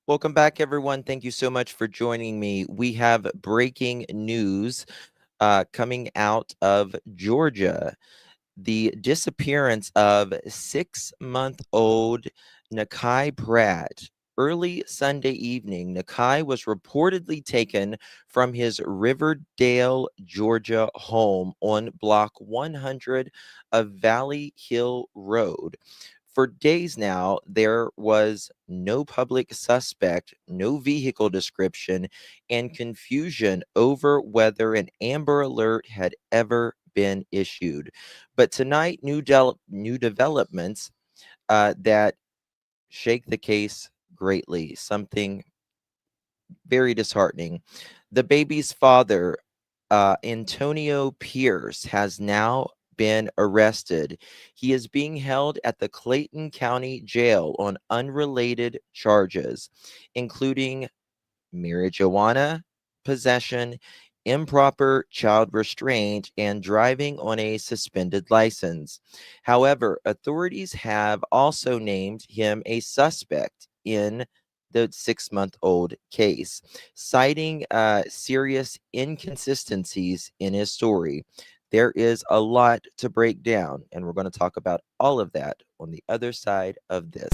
Welcome back, everyone. Thank you so much for joining me. We have breaking news coming out of Georgia. The disappearance of 6-month-old Nnakai Pratt. Early Sunday evening, Nnakai was reportedly taken from his Riverdale, Georgia home on Block 100 of Valley Hill Road. For days now, there was no public suspect, no vehicle description, and confusion over whether an Amber Alert had ever been issued. But tonight, new developments that shake the case greatly, something very disheartening. The baby's father, Antonio Pierce, has now been arrested. He is being held at the Clayton County Jail on unrelated charges, including marijuana possession, improper child restraint, and driving on a suspended license. However, authorities have also named him a suspect in the 6-month-old case, citing serious inconsistencies in his story. There is a lot to break down, and we're going to talk about all of that on the other side of this.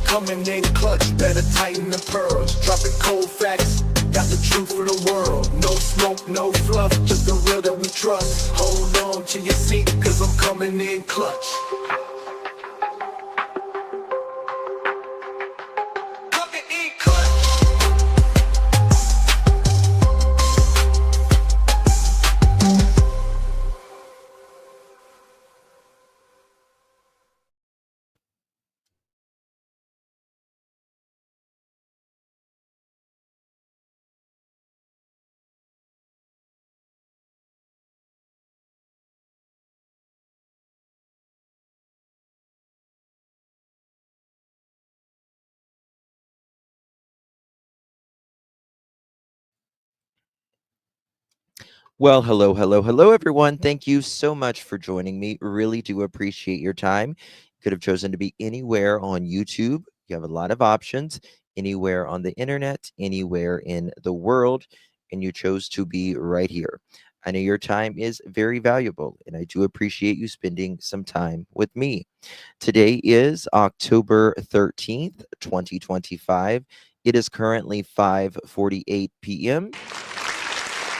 Coming in clutch, better tighten the pearls. Dropping cold facts, got the truth for the world. No smoke, no fluff, just the real that we trust. Hold on to your seat, cause I'm coming in clutch. Well, hello, hello, hello, everyone. Thank you so much for joining me. Really do appreciate your time. You could have chosen to be anywhere on YouTube. You have a lot of options, anywhere on the internet, anywhere in the world, and you chose to be right here. I know your time is very valuable, and I do appreciate you spending some time with me. Today is October 13th, 2025. It is currently 5:48 p.m.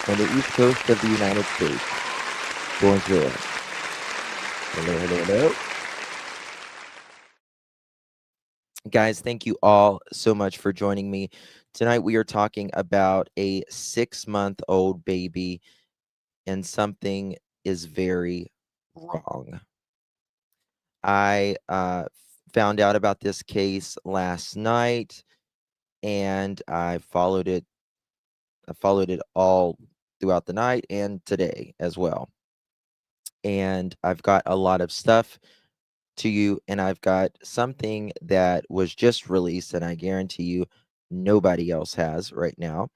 on the east coast of the United States. Bonjour. Hello, hello, hello. Guys, thank you all so much for joining me. Tonight we are talking about a 6-month-old baby, and something is very wrong. I found out about this case last night, and I followed it all throughout the night and today as well. And I've got a lot of stuff to you, and I've got something that was just released, and I guarantee you nobody else has right now.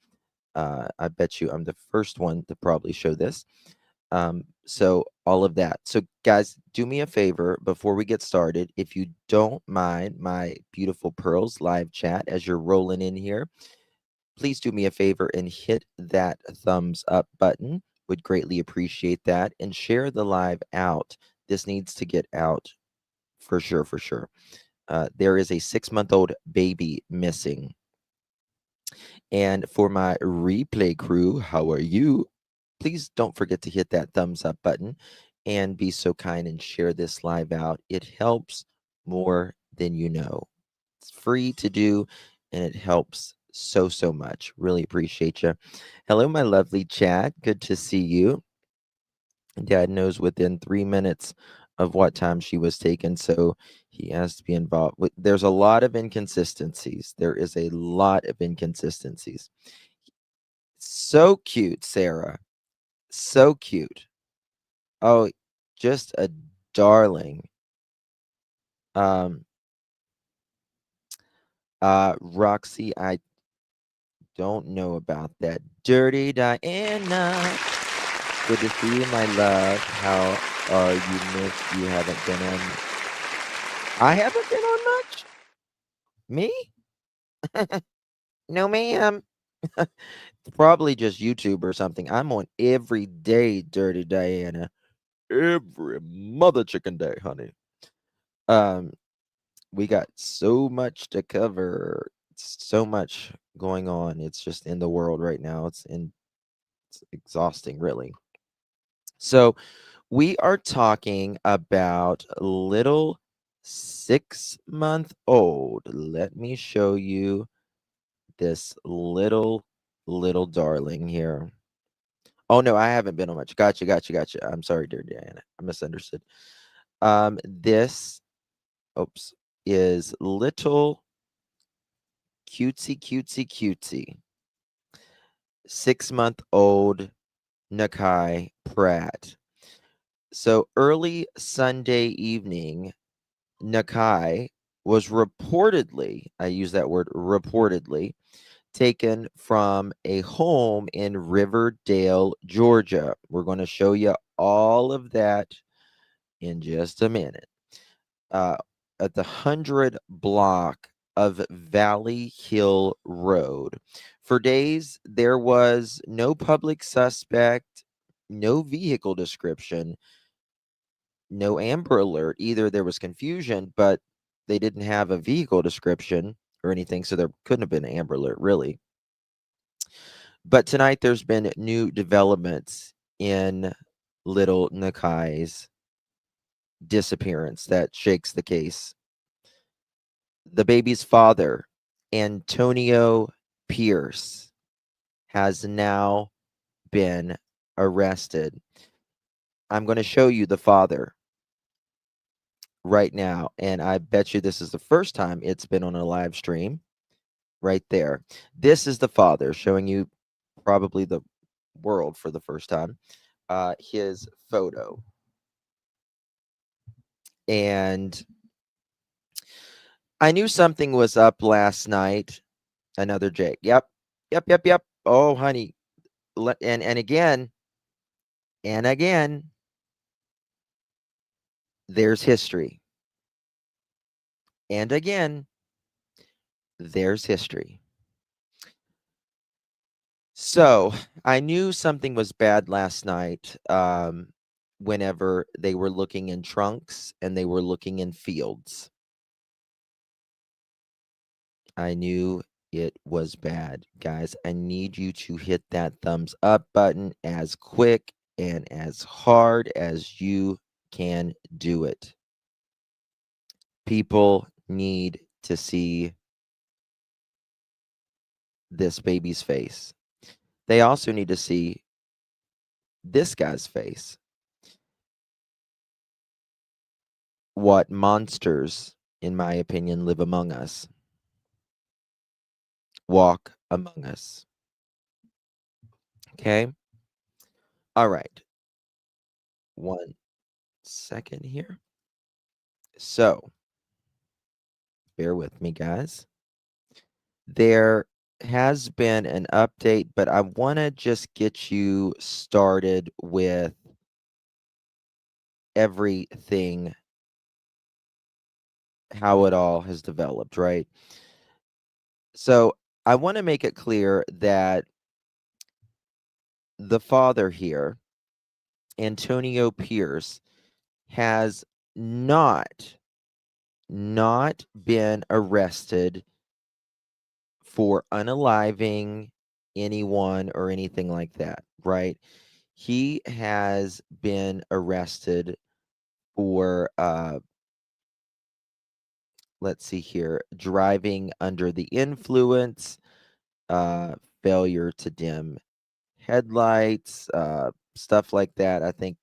I bet you I'm the first one to probably show this. So all of that. So, guys, do me a favor before we get started. If you don't mind my beautiful pearls live chat as you're rolling in here, please do me a favor and hit that thumbs up button. Would greatly appreciate that. And share the live out. This needs to get out for sure, for sure. There is a 6-month-old baby missing. And for my replay crew, how are you? Please don't forget to hit that thumbs up button and be so kind and share this live out. It helps more than you know. It's free to do and it helps so, so much. Really appreciate you. Hello, my lovely chat. Good to see you. Dad knows within 3 minutes of what time she was taken, so he has to be involved. There's a lot of inconsistencies. There is a lot of inconsistencies. So cute, Sarah. So cute. Oh, just a darling. Roxy, I don't know about that. Dirty Diana. Good to see you, my love. How are you, miss? You haven't been on. I haven't been on much. Me? No, ma'am. Probably just YouTube or something. I'm on every day, Dirty Diana. Every mother chicken day, honey. Um, we got so much to cover. So much going on. It's just in the world right now. It's exhausting, really. So we are talking about little 6-month-old. Let me show you this little darling here. Oh no, I haven't been on much. Gotcha. I'm sorry, dear Diana. I misunderstood. This, oops, is little cutesy 6-month-old Nnakai Pratt. So early Sunday evening, Nnakai was reportedly, I use that word reportedly, taken from a home in Riverdale, Georgia. We're going to show you all of that in just a minute. At the 100 block of Valley Hill Road. For days, there was no public suspect, no vehicle description, no Amber Alert either. There was confusion, but they didn't have a vehicle description or anything, so there couldn't have been an Amber Alert, really. But tonight, there's been new developments in little Nnakai's disappearance that shakes the case. The baby's father, Antonio Pierce, has now been arrested. I'm going to show you the father right now, and I bet you this is the first time it's been on a live stream. Right there. This is the father showing you probably the world for the first time. His photo. And I knew something was up last night. Another Jake. Yep. Oh, honey. And again, there's history. And again, there's history. So I knew something was bad last night whenever they were looking in trunks and they were looking in fields. I knew it was bad. Guys, I need you to hit that thumbs up button as quick and as hard as you can do it. People need to see this baby's face. They also need to see this guy's face. What monsters, in my opinion, live among us. Walk among us. Okay? All right. 1 second here. So, bear with me, guys. There has been an update, but I want to just get you started with everything, how it all has developed, right? So I want to make it clear that the father here, Antonio Pierce, has not been arrested for unaliving anyone or anything like that, right? He has been arrested for let's see here, driving under the influence, failure to dim headlights, stuff like that. I think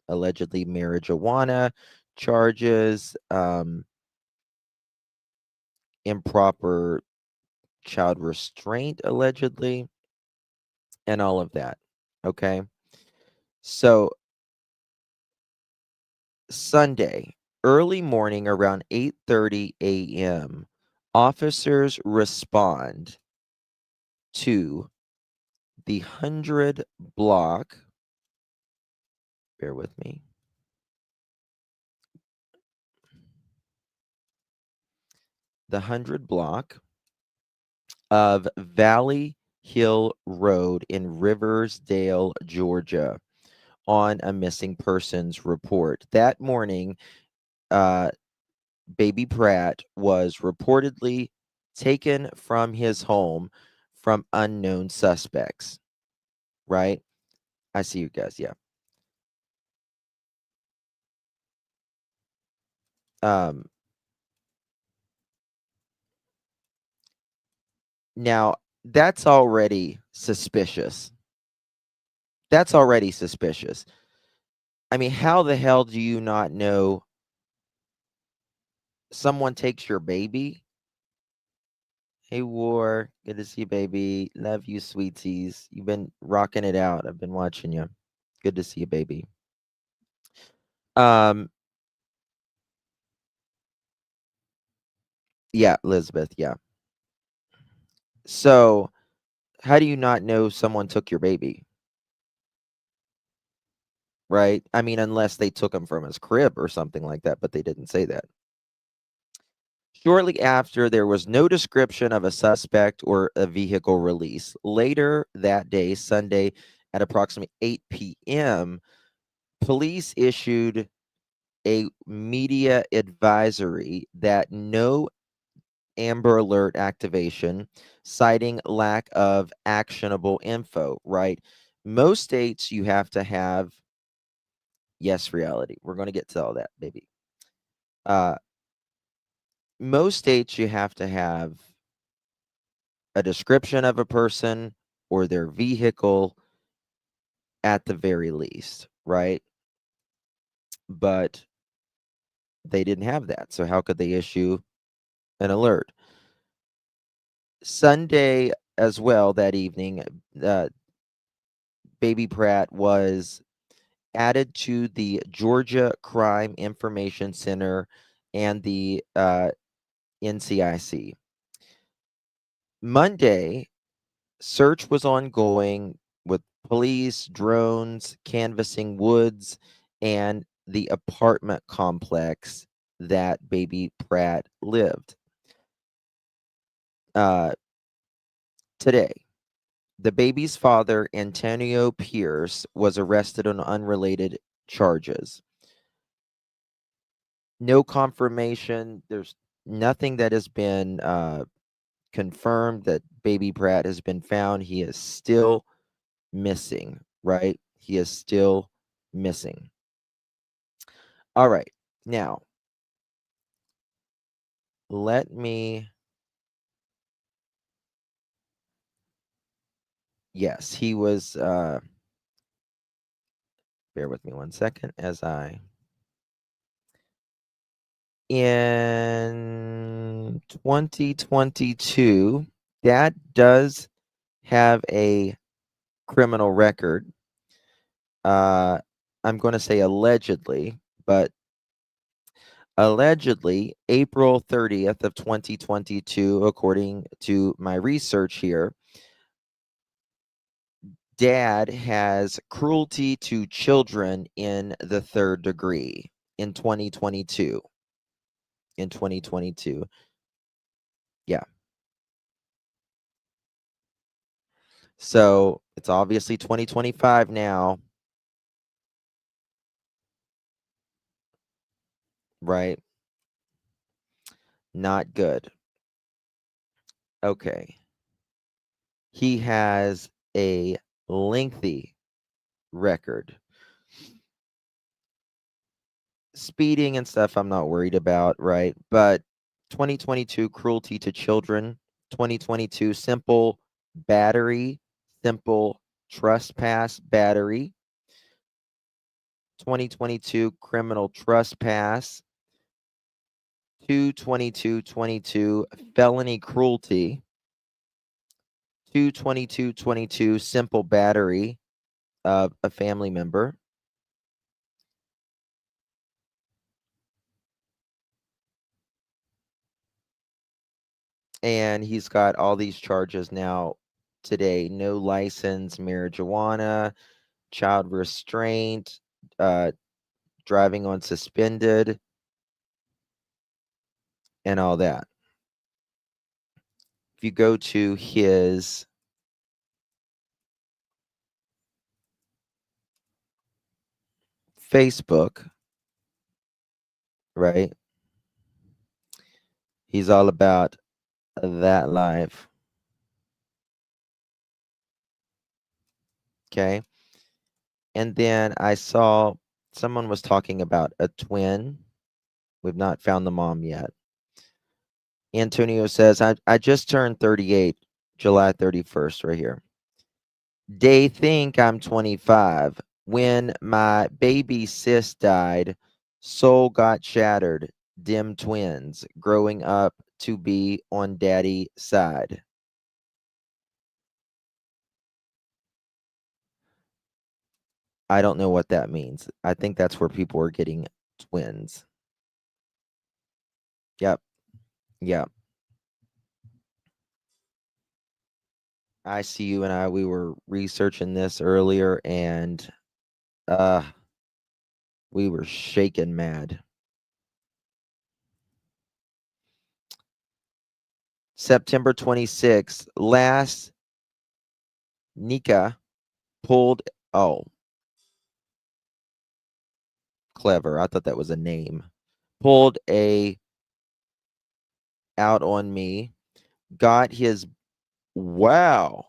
allegedly marijuana charges, improper child restraint, allegedly, and all of that. Okay. So, Sunday, early morning around 8:30 a.m., officers respond to the 100 block. Bear with me. The 100 block of Valley Hill Road in Riverdale, Georgia, on a missing persons report. That morning, Baby Pratt was reportedly taken from his home from unknown suspects, right? I see you guys, yeah. Um, Now, that's already suspicious. That's already suspicious. I mean, how the hell do you not know someone takes your baby? Hey, War, good to see you, baby. Love you, sweeties. You've been rocking it out. I've been watching you. Good to see you, baby. Um, yeah, Elizabeth, yeah. So, how do you not know someone took your baby? Right? I mean, unless they took him from his crib or something like that, but they didn't say that. Shortly after, there was no description of a suspect or a vehicle release. Later that day, Sunday, at approximately 8 p.m., police issued a media advisory that no Amber Alert activation, citing lack of actionable info, right? Most states you have to have, yes, reality. We're going to get to all that, baby. Uh, most states you have to have a description of a person or their vehicle at the very least, right? But they didn't have that. So how could they issue an alert? Sunday as well, that evening, Baby Pratt was added to the Georgia Crime Information Center and the NCIC. Monday, search was ongoing with police, drones, canvassing woods, and the apartment complex that Baby Pratt lived. Today, the baby's father, Antonio Pierce, was arrested on unrelated charges. No confirmation. There's nothing that has been confirmed that Baby Pratt has been found. He is still missing, right? He is still missing. All right. Now, let me. Yes, he was. Bear with me one second as I. In 2022, Dad does have a criminal record. I'm going to say allegedly, but allegedly, April 30th of 2022, according to my research here, dad has cruelty to children in the 3rd degree in 2022. In 2022. Yeah. So it's obviously 2025 now. Right? Not good. Okay. He has a lengthy record. Speeding and stuff I'm not worried about, right? But 2022 cruelty to children, 2022 simple battery, simple trespass battery, 2022 criminal trespass, 22222 felony cruelty, 22222 simple battery of a family member. And he's got all these charges now today: no license, marijuana, child restraint, driving on suspended, and all that. If you go to his Facebook, right, he's all about that life. Okay. And then I saw someone was talking about a twin. We've not found the mom yet. Antonio says, I just turned 38, July 31st, right here. They think I'm 25. When my baby sis died, soul got shattered. Dim twins growing up to be on daddy side. I don't know what that means. I think that's where people are getting twins. Yep. Yep. ICU and I, we were researching this earlier, and we were shaken mad. September 26th, last Nnakai pulled, oh, clever. I thought that was a name. Pulled a out on me, got his, wow.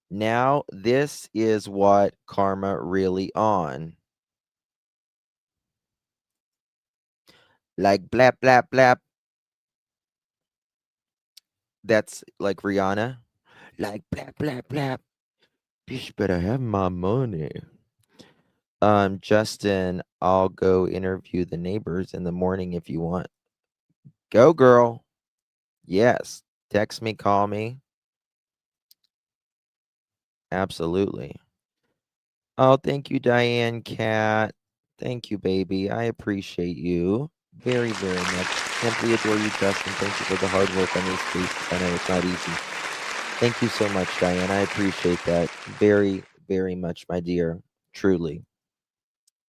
Now this is what karma really on. Like blap, blap, blap. That's like Rihanna. Like blap, blap, blap. Bitch better have my money. Justin, I'll go interview the neighbors in the morning if you want. Go, girl. Yes. Text me, call me. Absolutely. Oh, thank you, Diane Cat. Thank you, baby. I appreciate you very, very much. Simply adore you, Justin. Thank you for the hard work on these cases. I know it's not easy. Thank you so much, Diane. I appreciate that very, very much, my dear. Truly.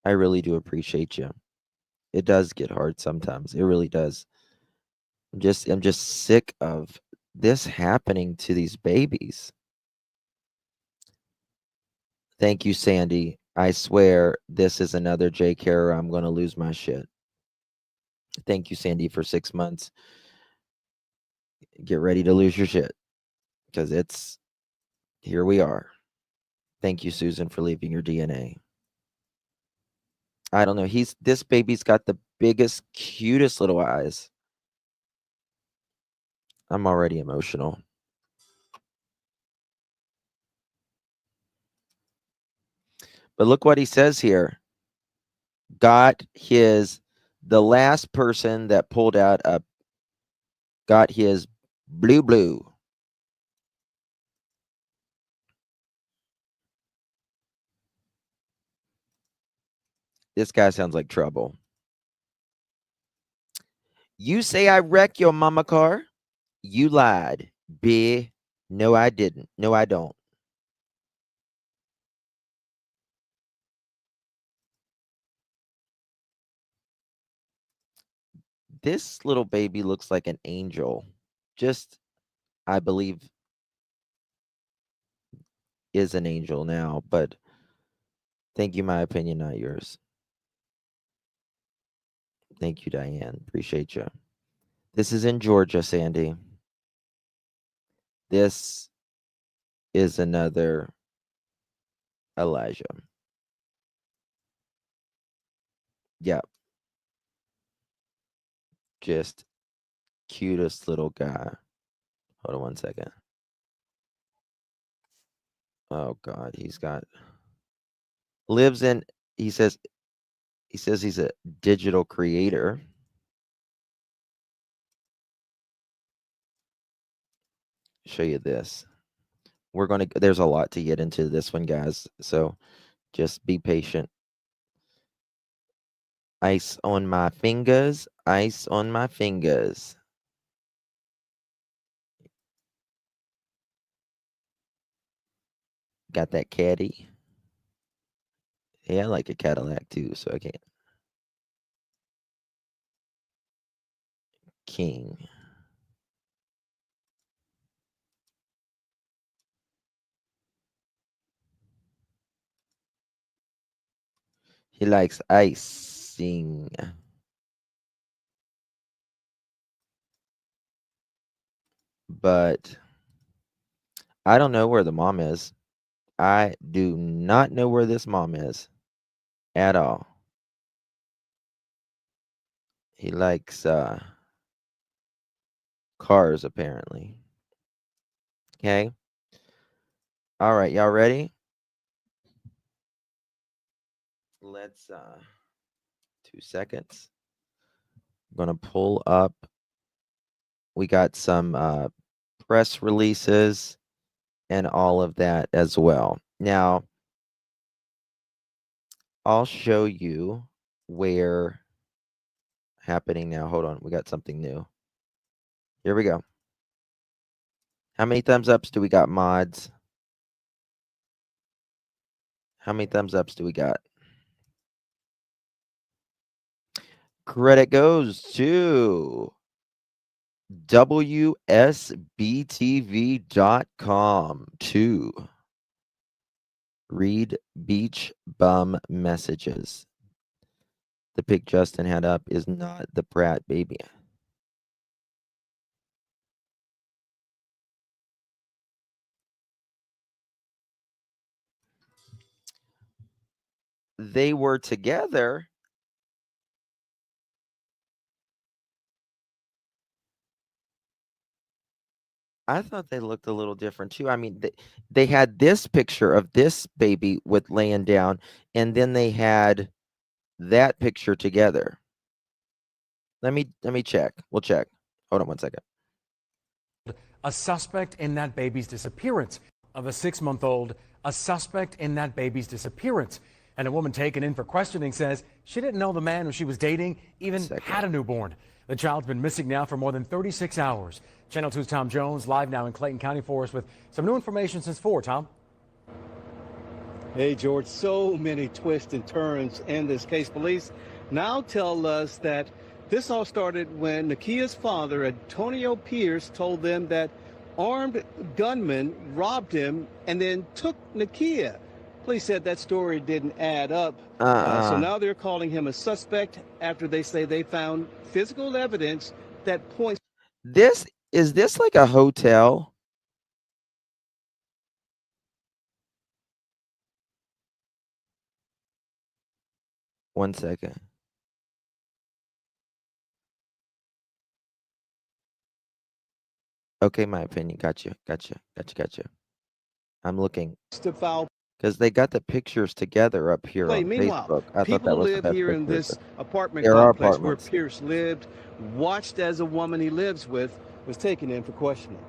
I really do appreciate you. It does get hard sometimes. It really does. I'm just sick of this happening to these babies. Thank you, Sandy. I swear this is another J Care. I'm going to lose my shit. Thank you, Sandy, for 6 months. Get ready to lose your shit because it's here we are. Thank you, Susan, for leaving your DNA. I don't know. This baby's got the biggest, cutest little eyes. I'm already emotional. But look what he says here. The last person that pulled out got his blue. This guy sounds like trouble. You say I wrecked your mama car? You lied. B. No, I didn't. No, I don't. This little baby looks like an angel. Just, I believe, is an angel now, but thank you, my opinion, not yours. Thank you, Diane. Appreciate you. This is in Georgia, Sandy. This is another Elijah. Yep. Just cutest little guy. Hold on one second. Oh God, he says he's a digital creator. Show you this. There's a lot to get into this one, guys. So just be patient. Ice on my fingers. Ice on my fingers. Got that caddy. Yeah, I like a Cadillac too, so I can't. King. He likes icing. But I don't know where the mom is. I do not know where this mom is at all. He likes cars, apparently. Okay. All right, y'all ready? Let's 2 seconds. I'm gonna pull up. We got some press releases and all of that as well. Now, I'll show you where happening now. Hold on, we got something new. Here we go. How many thumbs ups do we got, mods? How many thumbs ups do we got? Credit goes to WSBTV.com to read beach bum messages. The pic Justin had up is not the Pratt baby. They were together. I thought they looked a little different too. I mean, they had this picture of this baby with laying down, and then they had that picture together. Let me check. We'll check. Hold on one second. A suspect in that baby's disappearance. Of a 6-month-old, a suspect in that baby's disappearance. And a woman taken in for questioning says she didn't know the man who she was dating even had a newborn. The child's been missing now for more than 36 hours. Channel 2's Tom Jones live now in Clayton County for us with some new information since 4. Tom? Hey, George, so many twists and turns in this case. Police now tell us that this all started when Nakia's father, Antonio Pierce, told them that armed gunmen robbed him and then took Nnakai. Police said that story didn't add up. So now they're calling him a suspect after they say they found physical evidence that points. Is this like a hotel? One second. Okay, my opinion. Gotcha. I'm looking. Because they got the pictures together up here on Facebook. I thought that was the best here in picture. this apartment complex where Pierce lived, watched as a woman he lives with was taken in for questioning.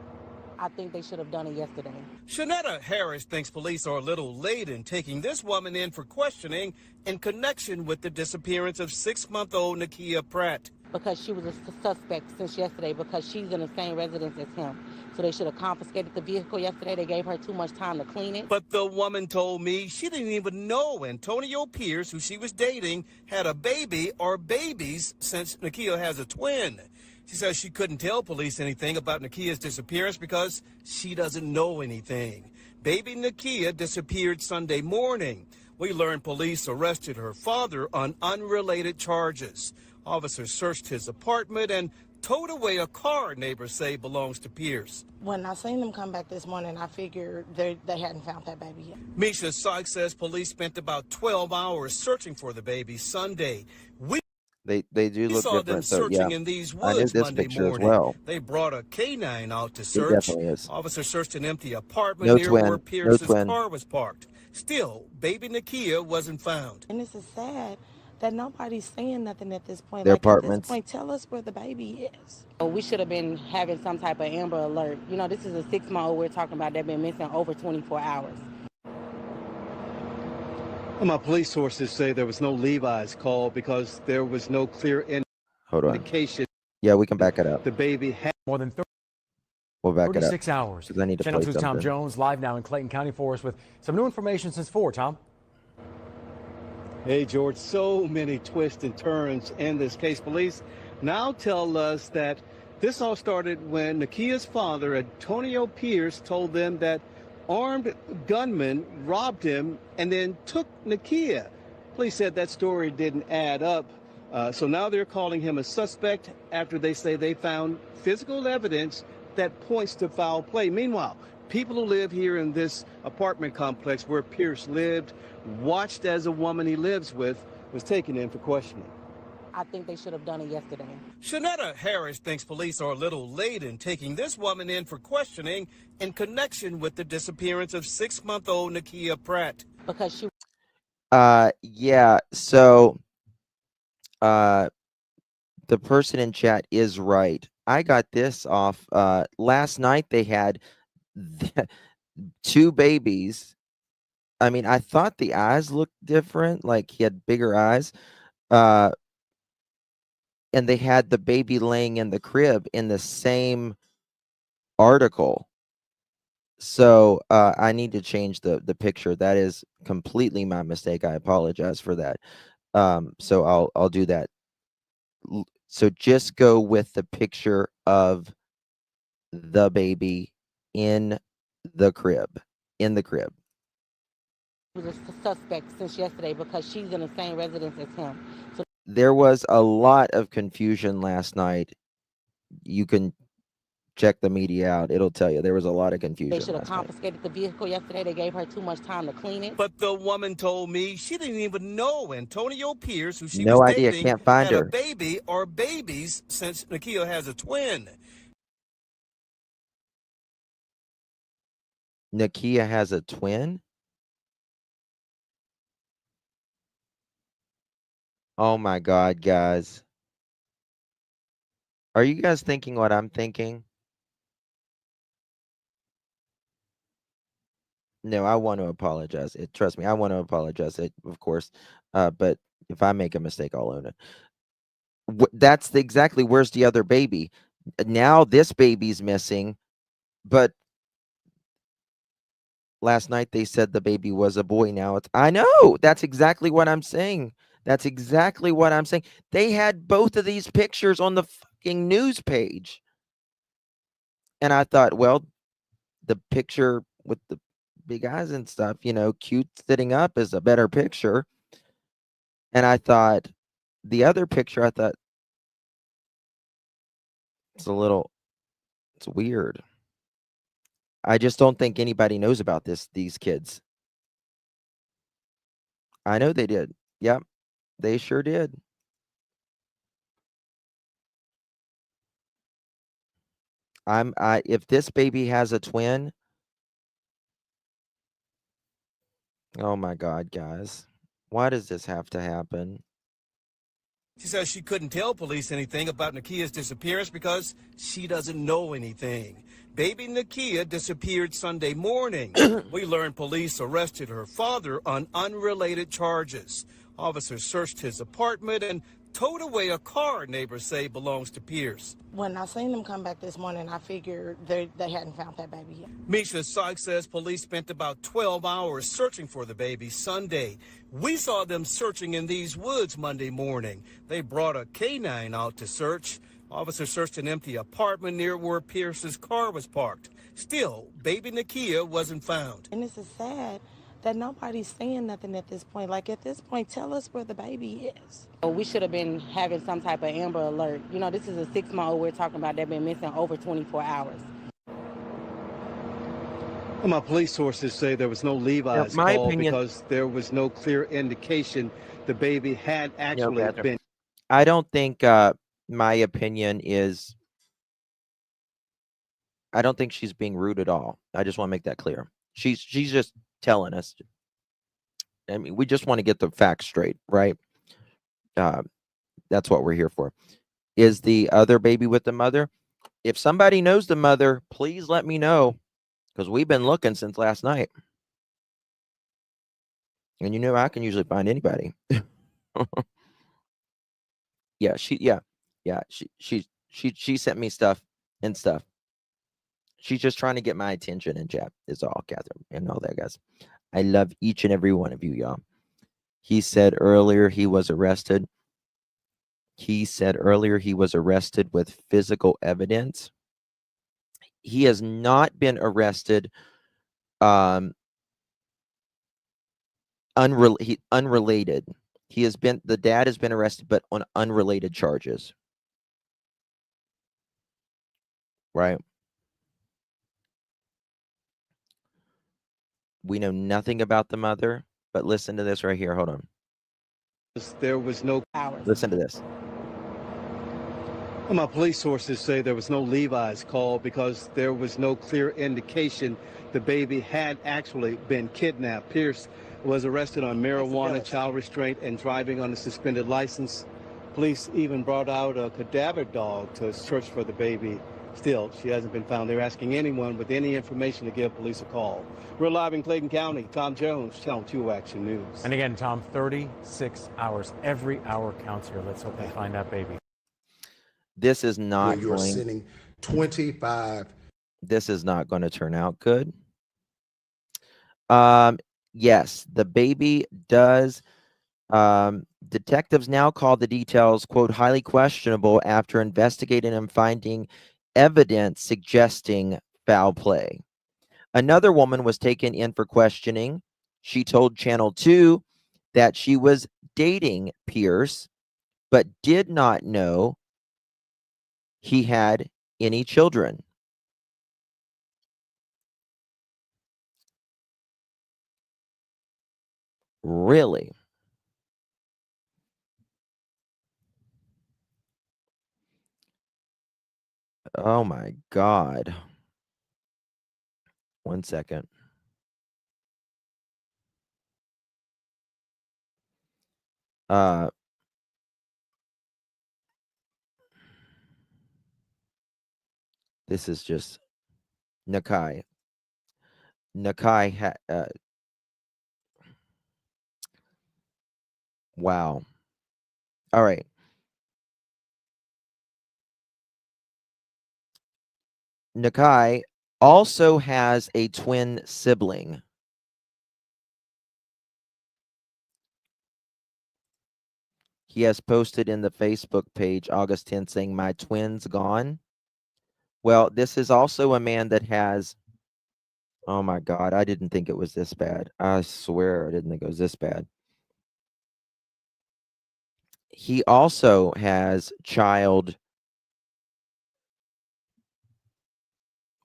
I think they should have done it yesterday. Shanetta Harris thinks police are a little late in taking this woman in for questioning in connection with the disappearance of 6-month-old Nnakai Pratt. because she was a suspect since yesterday because she's in the same residence as him. So they should have confiscated the vehicle yesterday. They gave her too much time to clean it. But the woman told me she didn't even know Antonio Pierce, who she was dating, had a baby or babies since Nnakai has a twin. She says she couldn't tell police anything about Nnakai's disappearance because she doesn't know anything. Baby Nnakai disappeared Sunday morning. We learned police arrested her father on unrelated charges. Officers searched his apartment and towed away a car neighbors say belongs to Pierce. When I seen them come back this morning, I figured they hadn't found that baby yet. Misha Sykes says police spent about 12 hours searching for the baby Sunday. They do We look saw them different, so searching yeah. in these I knew woods this Monday picture as morning. well. They brought a canine out to It search. definitely is. Officers searched an empty apartment No near twin. where No Pierce's twin. car was parked. Still, baby Nnakai wasn't found. And this is sad that nobody's saying nothing at this point. Their Like, at apartments. this point, tell us where the baby is. We should have been having some type of Amber Alert. You know, this is a 6-month-old we're talking about that been missing over 24 hours. Well, my police sources say there was no Levi's call because there was no clear Hold on. indication Yeah, we can back it up. the baby had. More than We'll back it up. 36 hours. 'Cause I need to Channel play 2's Tom something. Jones live now in Clayton County for us with some new information since 4. Tom? Hey, George, so many twists and turns in this case. Police now tell us that this all started when Nnakai's father, Antonio Pierce, told them that armed gunmen robbed him and then took Nnakai. Police said that story didn't add up. So now they're calling him a suspect after they say they found physical evidence that points to foul play. Meanwhile, people who live here in this apartment complex where Pierce lived watched as a woman he lives with was taken in for questioning. I think they should have done it yesterday. Shanetta Harris thinks police are a little late in taking this woman in for questioning in connection with the disappearance of 6-month-old Nnakai Pratt. Because she Yeah, so the person in chat is right. I got this off last night. They had 2 babies. I mean, I thought the eyes looked different, like he had bigger eyes. And they had the baby laying in the crib in the same article. So I need to change the picture. That is completely my mistake. I apologize for that. So I'll do that. So just go with the picture of the baby in the crib. was a suspect since yesterday because she's in the same residence as him. So There was a lot of confusion last night. You can check the media out. It'll tell you there was a lot of confusion. they should have last night. confiscated the vehicle yesterday. They gave her too much time to clean it. But the woman told me she didn't even know Antonio Pierce, who she No was idea. dating, Can't find had her. a baby or babies since Nnakai has a twin. Nnakai has a twin? Oh my God, guys. Are you guys thinking what I'm thinking? No, I want to apologize. Trust me, I want to apologize, of course. But if I make a mistake, I'll own it. That's exactly where's the other baby. Now this baby's missing, but last night they said the baby was a boy. Now I know. That's exactly what I'm saying. That's exactly what I'm saying. They had both of these pictures on the fucking news page. And I thought, well, the picture with the big eyes and stuff, you know, cute sitting up is a better picture. And I thought, the other picture, I thought, it's weird. I just don't think anybody knows about these kids. I know they did. Yep, they sure did. If this baby has a twin, oh my God, guys, why does this have to happen? She says she couldn't tell police anything about Nnakai's disappearance because she doesn't know anything. Baby Nnakai disappeared Sunday morning. We learned police arrested her father on unrelated charges. Officers searched his apartment and towed away a car neighbors say belongs to Pierce. When I seen them come back this morning, I figured they hadn't found that baby yet. Misha Sykes says police spent about 12 hours searching for the baby Sunday. We saw them searching in these woods Monday morning. They brought a canine out to search. Officers searched an empty apartment near where Pierce's car was parked. Still, baby Nnakai wasn't found. And this is sad that nobody's saying nothing at this point. Like, at this point, tell us where the baby is. We should have been having some type of Amber Alert. You know, this is a 6-month-old we're talking about that been missing over 24 hours. Well, my police sources say there was no Levi's call because there was no clear indication the baby had actually been. I don't think my opinion is, I don't think she's being rude at all. I just want to make that clear. She's just telling us. I mean, we just want to get the facts straight, right? That's what we're here for. Is the other baby with the mother? If somebody knows the mother, please let me know, because we've been looking since last night. And you know, I can usually find anybody. She sent me stuff and stuff. She's just trying to get my attention and chat is all, Catherine, and all that, guys. I love each and every one of you, y'all. He said earlier he was arrested. He said earlier he was arrested with physical evidence. He has not been arrested. Unrelated. He has been, the dad has been arrested, but on unrelated charges. Right. We know nothing about the mother, but listen to this right here. Hold on. There was no hours. Listen to this. Well, my police sources say there was no Levi's call because there was no clear indication the baby had actually been kidnapped. Pierce was arrested on marijuana, child restraint, and driving on a suspended license. Police even brought out a cadaver dog to search for the baby. Still, she hasn't been found. They're asking anyone with any information to give police a call. We're live in Clayton County. Tom Jones, Channel 2 Action News. And again, Tom, 36 hours. Every hour counts here. Let's hope they find that baby. This is not you're sending 25. This is not going to turn out good. Yes, the baby does. Detectives now call the details, quote, highly questionable after investigating and finding evidence suggesting foul play. Another woman was taken in for questioning. She told Channel 2 that she was dating Pierce, but did not know he had any children. Really? Oh my God. 1 second. This is just Nnakai. Nnakai had wow. All right. Nnakai also has a twin sibling. He has posted in the Facebook page August 10th saying, my twin's gone. Well, this is also a man that has, oh my God, I didn't think it was this bad. I swear I didn't think it was this bad. He also has child.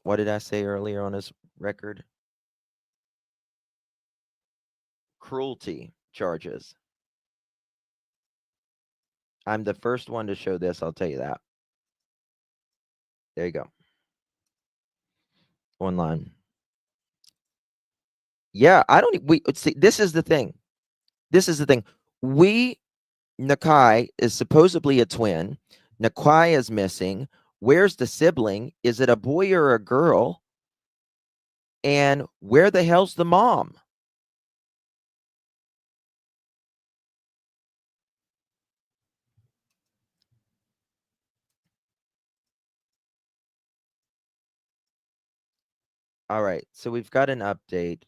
What did I say earlier on his record? Cruelty charges. I'm the first one to show this, I'll tell you that. There you go. Online. Yeah, we see, this is the thing. This is the thing. Nnakai is supposedly a twin. Nnakai is missing. Where's the sibling? Is it a boy or a girl? And where the hell's the mom? All right, so we've got an update.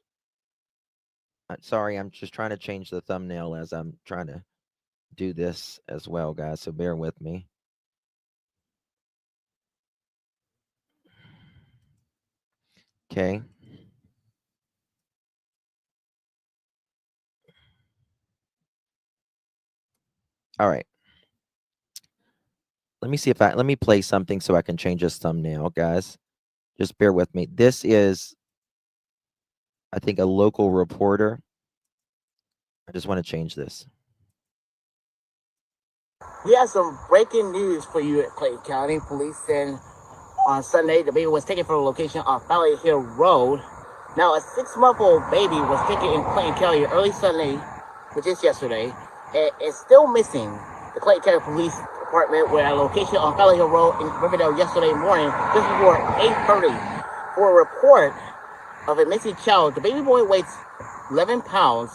Sorry, I'm just trying to change the thumbnail as I'm trying to do this as well, guys, so bear with me. Okay. All right. Let me see if let me play something so I can change this thumbnail, guys. Just bear with me. This is, I think, a local reporter. I just want to change this. We have some breaking news for you at Clayton County Police. And on Sunday, the baby was taken from a location on Valley Hill Road. Now, a 6-month-old baby was taken in Clayton County early Sunday, which is yesterday, and is still missing. The Clayton County Police Department were at a location on Valley Hill Road in Riverdale yesterday morning, just before 8:30, for a report of a missing child. The baby boy weighs 11 pounds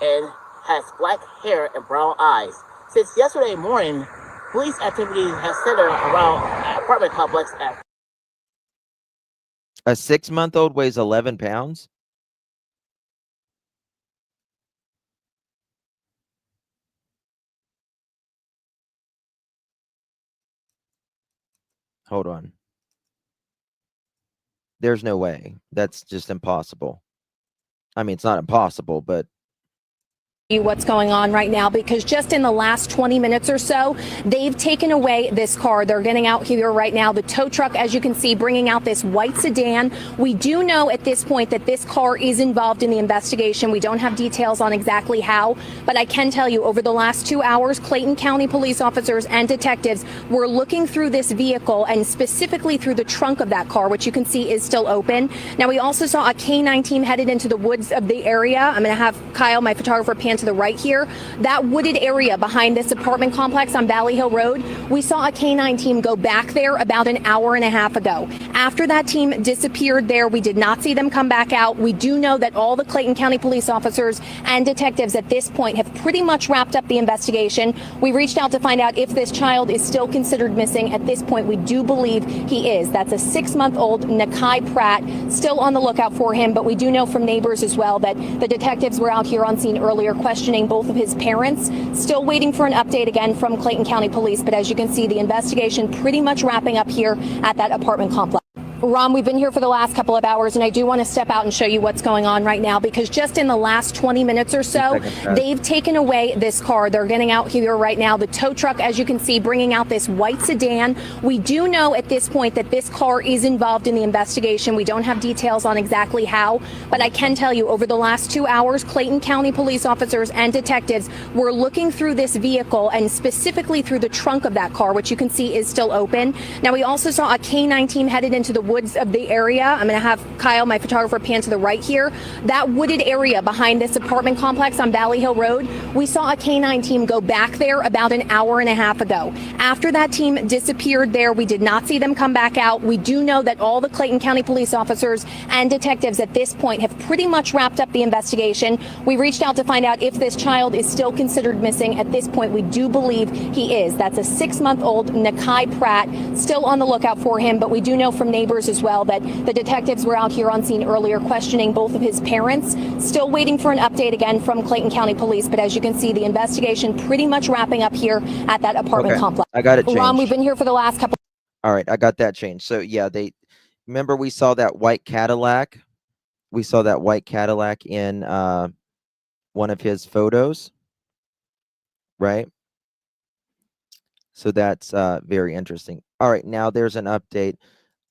and has black hair and brown eyes. Since yesterday morning, police activity has centered around an apartment complex at A 6-month-old weighs 11 pounds? Hold on. There's no way. That's just impossible. I mean, it's not impossible, but what's going on right now, because just in the last 20 minutes or so, they've taken away this car. They're getting out here right now. The tow truck, as you can see, bringing out this white sedan. We do know at this point that this car is involved in the investigation. We don't have details on exactly how, but I can tell you over the last 2 hours, Clayton County police officers and detectives were looking through this vehicle and specifically through the trunk of that car, which you can see is still open. Now, we also saw a K-9 team headed into the woods of the area. I'm going to have Kyle, my photographer, pan to the right here. That wooded area behind this apartment complex on Valley Hill Road, we saw a K-9 team go back there about an hour and a half ago. After that team disappeared there, we did not see them come back out. We do know that all the Clayton County police officers and detectives at this point have pretty much wrapped up the investigation. We reached out to find out if this child is still considered missing. At this point, we do believe he is. That's a 6-month-old Nnakai Pratt, still on the lookout for him, but we do know from neighbors as well that the detectives were out here on scene earlier questioning both of his parents. Still waiting for an update again from Clayton County Police, but as you can see, the investigation pretty much wrapping up here at that apartment complex. Ron, we've been here for the last couple of hours, and I do want to step out and show you what's going on right now, because just in the last 20 minutes or so, they've taken away this car. They're getting out here right now. The tow truck, as you can see, bringing out this white sedan. We do know at this point that this car is involved in the investigation. We don't have details on exactly how, but I can tell you over the last 2 hours, Clayton County police officers and detectives were looking through this vehicle and specifically through the trunk of that car, which you can see is still open. Now, we also saw a K-9 team headed into the woods of the area. I'm going to have Kyle, my photographer, pan to the right here. That wooded area behind this apartment complex on Valley Hill Road, we saw a K-9 team go back there about an hour and a half ago. After that team disappeared there, we did not see them come back out. We do know that all the Clayton County police officers and detectives at this point have pretty much wrapped up the investigation. We reached out to find out if this child is still considered missing. At this point, we do believe he is. That's a 6-month-old Nnakai Pratt, still on the lookout for him, but we do know from neighbors as well that the detectives were out here on scene earlier questioning both of his parents. Still waiting for an update again from Clayton County Police, but as you can see, the investigation pretty much wrapping up here at that apartment complex. I got it changed. Ron, we've been here for the last couple. All right, I got that changed. So yeah, remember we saw that white Cadillac. We saw that white Cadillac in one of his photos, right? So that's very interesting. All right, now there's an update.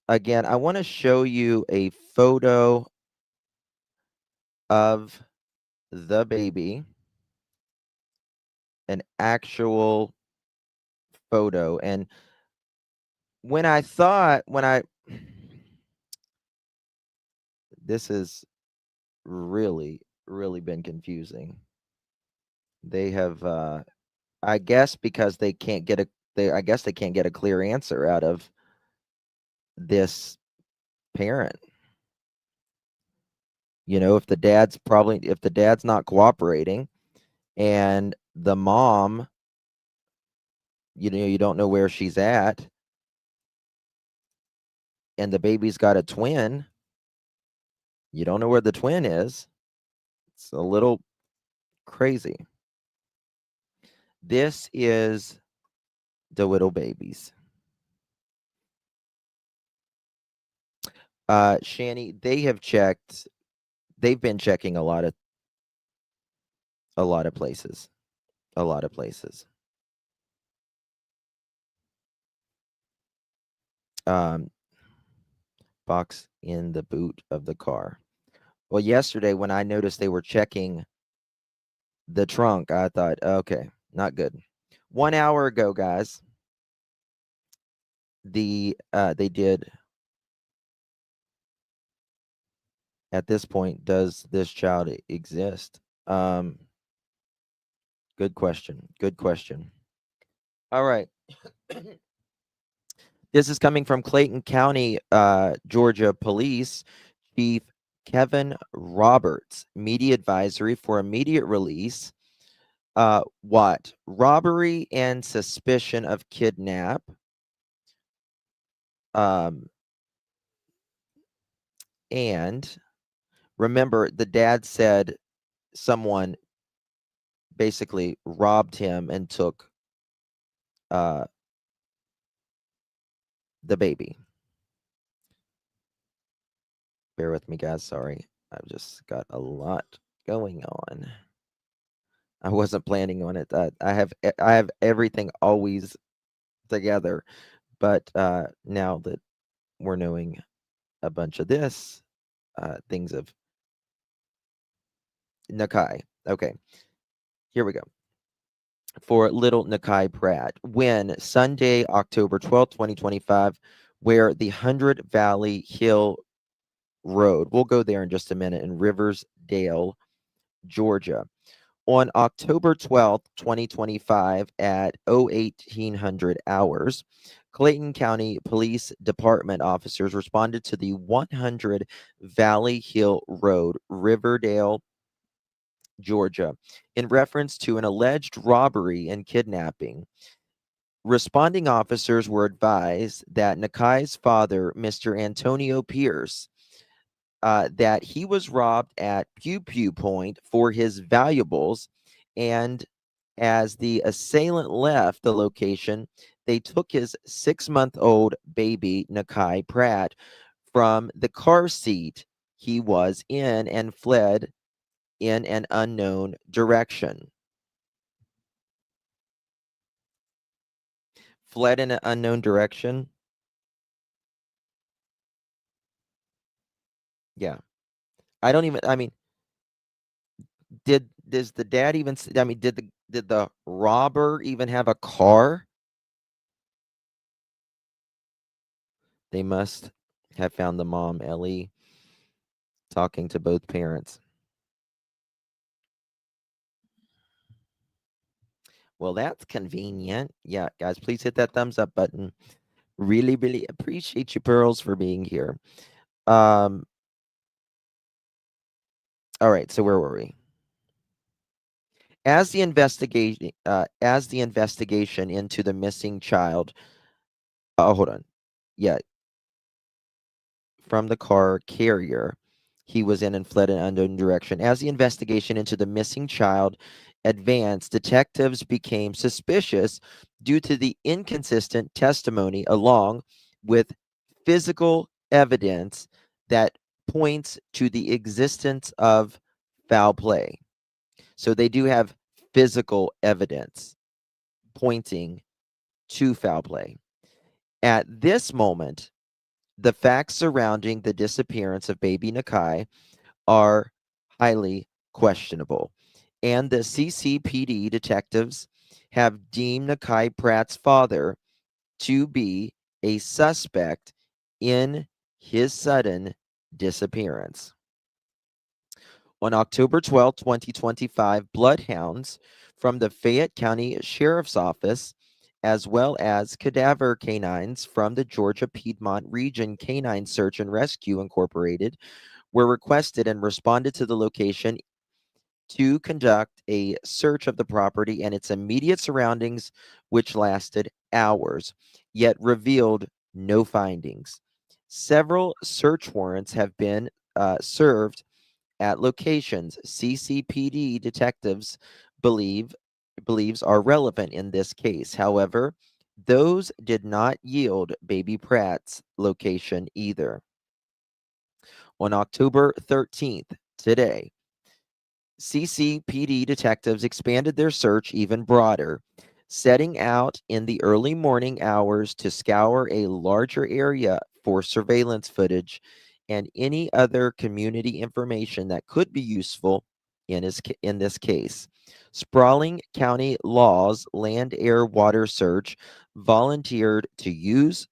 Again, I want to show you a photo of the baby, an actual photo. And this has really, really been confusing. They have, I guess because they can't get a clear answer out of this parent. You know, if the dad's not cooperating and the mom, you know, you don't know where she's at, and the baby's got a twin, You don't know where the twin is. It's a little crazy. This is the little babies. Shani, they've been checking a lot of places. A lot of places. Box in the boot of the car. Well, yesterday when I noticed they were checking the trunk, I thought, okay, not good. 1 hour ago, guys, they did. At this point, does this child exist? Good question. Good question. All right. This is coming from Clayton County, Georgia Police Chief Kevin Roberts, media advisory for immediate release. What? Robbery and suspicion of kidnap. And remember, the dad said someone basically robbed him and took the baby. Bear with me, guys. Sorry. I've just got a lot going on. I wasn't planning on it. I have everything always together, but now that we're knowing a bunch of this, things of Nnakai. Okay, here we go. For little Nnakai Pratt, when Sunday, October 12th, 2025, where the 100 Valley Hill Road, we'll go there in just a minute, in Riverdale, Georgia. On October 12th, 2025, at 1800 hours, Clayton County Police Department officers responded to the 100 Valley Hill Road, Riverdale, Georgia, in reference to an alleged robbery and kidnapping. Responding officers were advised that Nnakai's father, Mr. Antonio Pierce, that he was robbed at Pew Pew Point for his valuables, and as the assailant left the location, they took his 6-month-old baby, Nnakai Pratt, from the car seat he was in and fled in an unknown direction. Fled in an unknown direction? Yeah. I mean, does the dad even, I mean, did the robber even have a car? They must have found the mom, Ellie, talking to both parents. Well, that's convenient. Yeah, guys, please hit that thumbs up button. Really, really appreciate you, Pearls, for being here. All right, so where were we? As the investigation into the missing child, hold on, yeah, from the car carrier he was in and fled in an unknown direction. As the investigation into the missing child advanced, detectives became suspicious due to the inconsistent testimony, along with physical evidence that points to the existence of foul play. So they do have physical evidence pointing to foul play. At this moment, the facts surrounding the disappearance of baby Nnakai are highly questionable, and the CCPD detectives have deemed Nnakai Pratt's father to be a suspect in his sudden disappearance. On October 12, 2025, bloodhounds from the Fayette County Sheriff's Office, as well as cadaver canines from the Georgia Piedmont Region Canine Search and Rescue Incorporated, were requested and responded to the location to conduct a search of the property and its immediate surroundings, which lasted hours, yet revealed no findings. Several search warrants have been served at locations CCPD detectives believes are relevant in this case. However, those did not yield baby Pratt's location either. On October 13th, today, CCPD detectives expanded their search even broader, setting out in the early morning hours to scour a larger area for surveillance footage and any other community information that could be useful in this case. Sprawling County Law's Land, Air, Water Search volunteered to use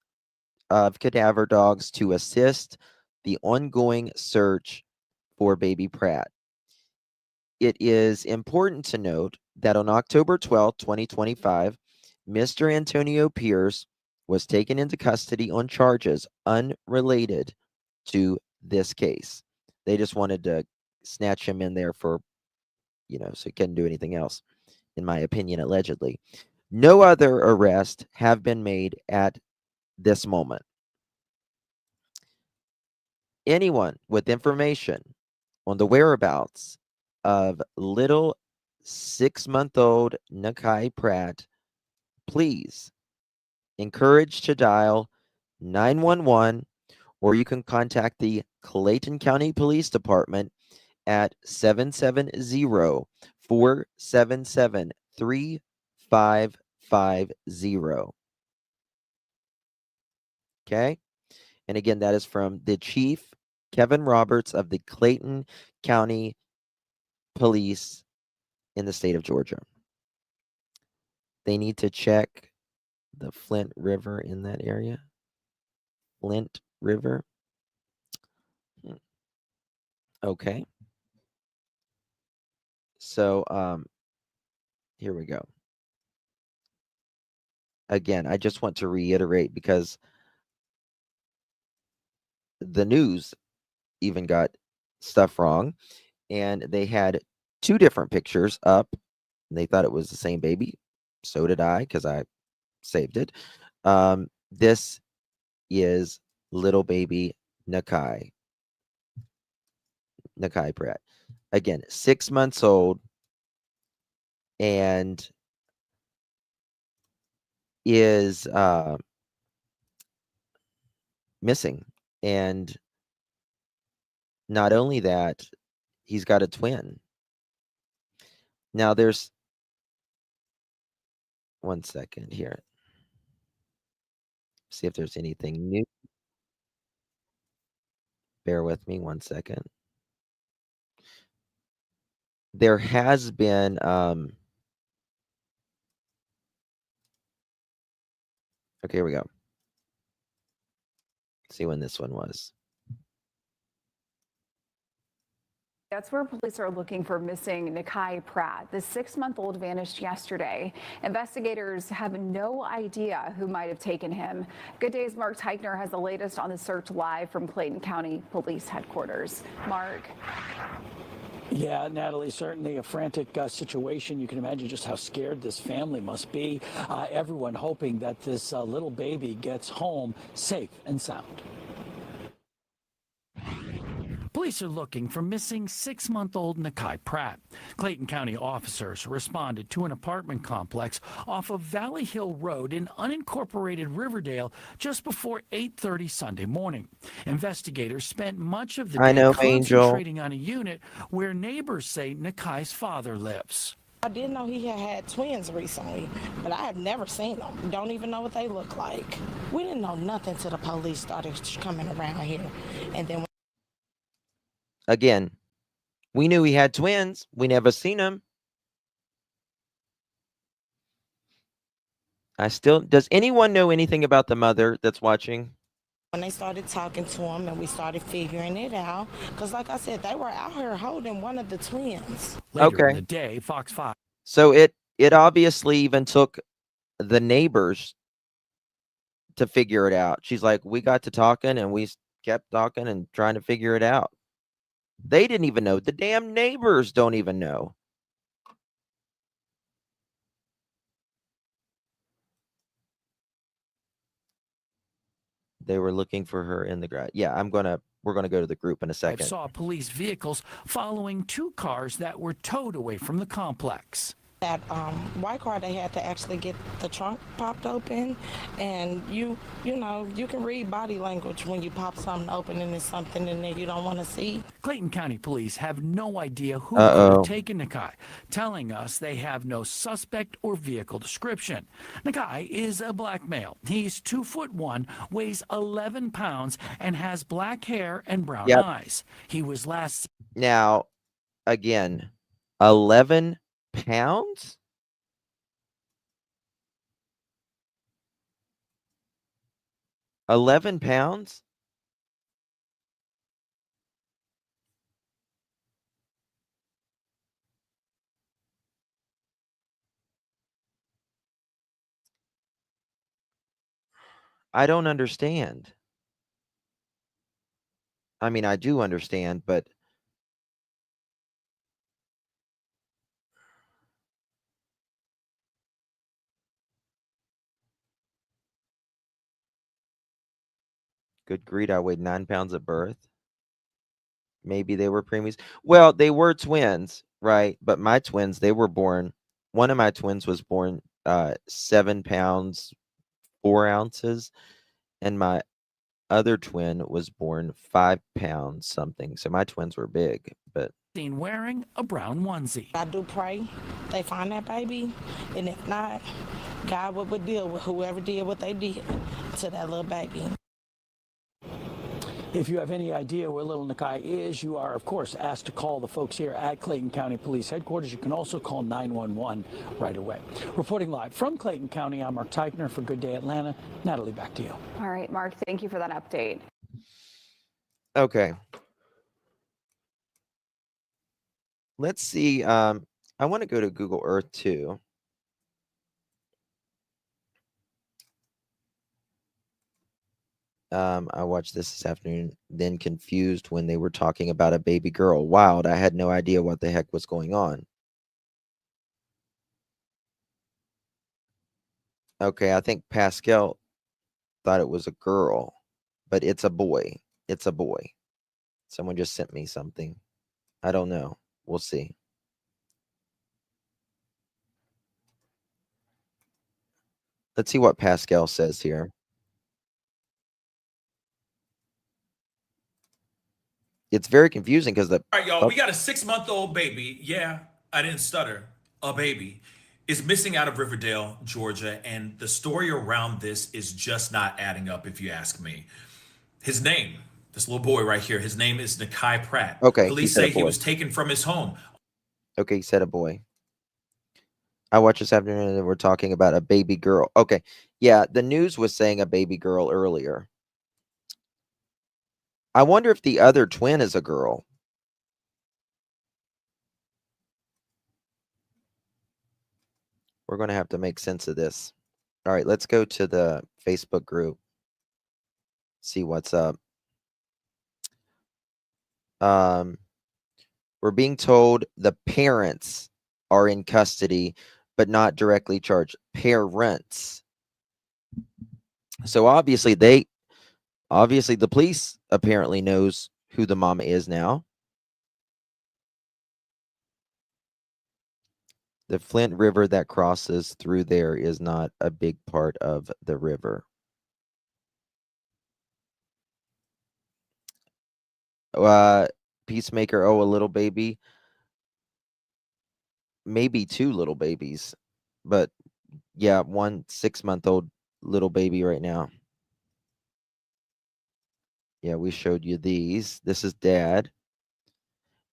of cadaver dogs to assist the ongoing search for baby Pratt. It is important to note that on October 12th, 2025, Mr. Antonio Pierce was taken into custody on charges unrelated to this case. They just wanted to snatch him in there for, so he couldn't do anything else, in my opinion, allegedly. No other arrests have been made at this moment. Anyone with information on the whereabouts of little 6-month-old Nnakai Pratt, please encourage to dial 911, or you can contact the Clayton County Police Department at 770-477-3550. Okay? And again, that is from the Chief Kevin Roberts of the Clayton County Police in the state of Georgia. They need to check the Flint River in that area. Flint River. Okay. So here we go. Again, I just want to reiterate because the news even got stuff wrong, and they had 2 different pictures up. And they thought it was the same baby. So did I, because I saved it. This is little baby Nnakai Pratt. Again, 6 months old, and is missing. And not only that, he's got a twin. Now there's one second here. See if there's anything new. Bear with me 1 second. There has been okay, here we go. See when this one was. That's where police are looking for missing Nnakai Pratt. The 6-month-old vanished yesterday. Investigators have no idea who might have taken him. Good Day's Mark Teichner has the latest on the search live from Clayton County Police headquarters. Mark. Yeah, Natalie, certainly a frantic situation. You can imagine just how scared this family must be. Everyone hoping that this little baby gets home safe and sound. Police are looking for missing 6-month-old Nnakai Pratt. Clayton County officers responded to an apartment complex off of Valley Hill Road in unincorporated Riverdale just before 8:30 Sunday morning. Investigators spent much of the day concentrating on a unit where neighbors say Nnakai's father lives. I didn't know he had twins recently, but I had never seen them. Don't even know what they look like. We didn't know nothing till the police started coming around here. And then again, we knew he had twins. We never seen him. Does anyone know anything about the mother that's watching? When they started talking to him and we started figuring it out, because like I said, they were out here holding one of the twins. Later in the day, Fox 5. So it obviously even took the neighbors to figure it out. She's like, we got to talking and we kept talking and trying to figure it out. They didn't even know. The damn neighbors don't even know. They were looking for her in the garage. Yeah, I'm going to We're going to go to the group in a I second. saw police vehicles following 2 cars that were towed away from the complex. That white car, they had to actually get the trunk popped open, and you know, you can read body language when you pop something open and it's something in there you don't want to see. Clayton County Police have no idea who could have taken Nnakai, telling us they have no suspect or vehicle description. Nnakai is a black male. He's 2'1", weighs 11 pounds, and has black hair and brown eyes. He was last. Now, again, 11 pounds? £11? I don't understand. I mean, I do understand, but good grief, I weighed 9 pounds at birth. Maybe they were preemies. Well, they were twins, right? But my twins, they were born. One of my twins was born 7 pounds 4 ounces, and my other twin was born 5 pounds something. So my twins were big, but Seen wearing a brown onesie. I do pray they find that baby, and if not, God would deal with whoever did what they did to that little baby. If you have any idea where little Nnakai is, you are, of course, asked to call the folks here at Clayton County Police Headquarters. You can also call 911 right away. Reporting live from Clayton County, I'm Mark Teichner for Good Day Atlanta. Natalie, back to you. All right, Mark, thank you for that update. okay. Let's see. I want to go to Google Earth too. I watched this afternoon, then confused when they were talking about a baby girl. Wild. I had no idea what the heck was going on. Okay, I think Pascal thought it was a girl, but it's a boy. It's a boy. Someone just sent me something. I don't know. We'll see. Let's see what Pascal says here. It's very confusing because All right, y'all, we got a 6-month-old baby. Yeah, I didn't stutter. A baby is missing out of Riverdale, Georgia, and the story around this is just not adding up, if you ask me. His name, this little boy right here, his name is Nnakai Pratt. Okay, Police say he was taken from his home. Okay, he said a boy. I watched this afternoon and we're talking about a baby girl. Okay, yeah, the news was saying a baby girl earlier. I wonder if the other twin is a girl. We're going to have to make sense of this. All right, let's go to the Facebook group. See what's up. We're being told the parents are in custody, but not directly charged. Parents. So obviously the police apparently knows who the mama is now. The Flint River that crosses through there is not a big part of the river. Peacemaker, a little baby. Maybe 2 little babies. But yeah, 1 6-month-old little baby right now. Yeah, we showed you these. This is dad.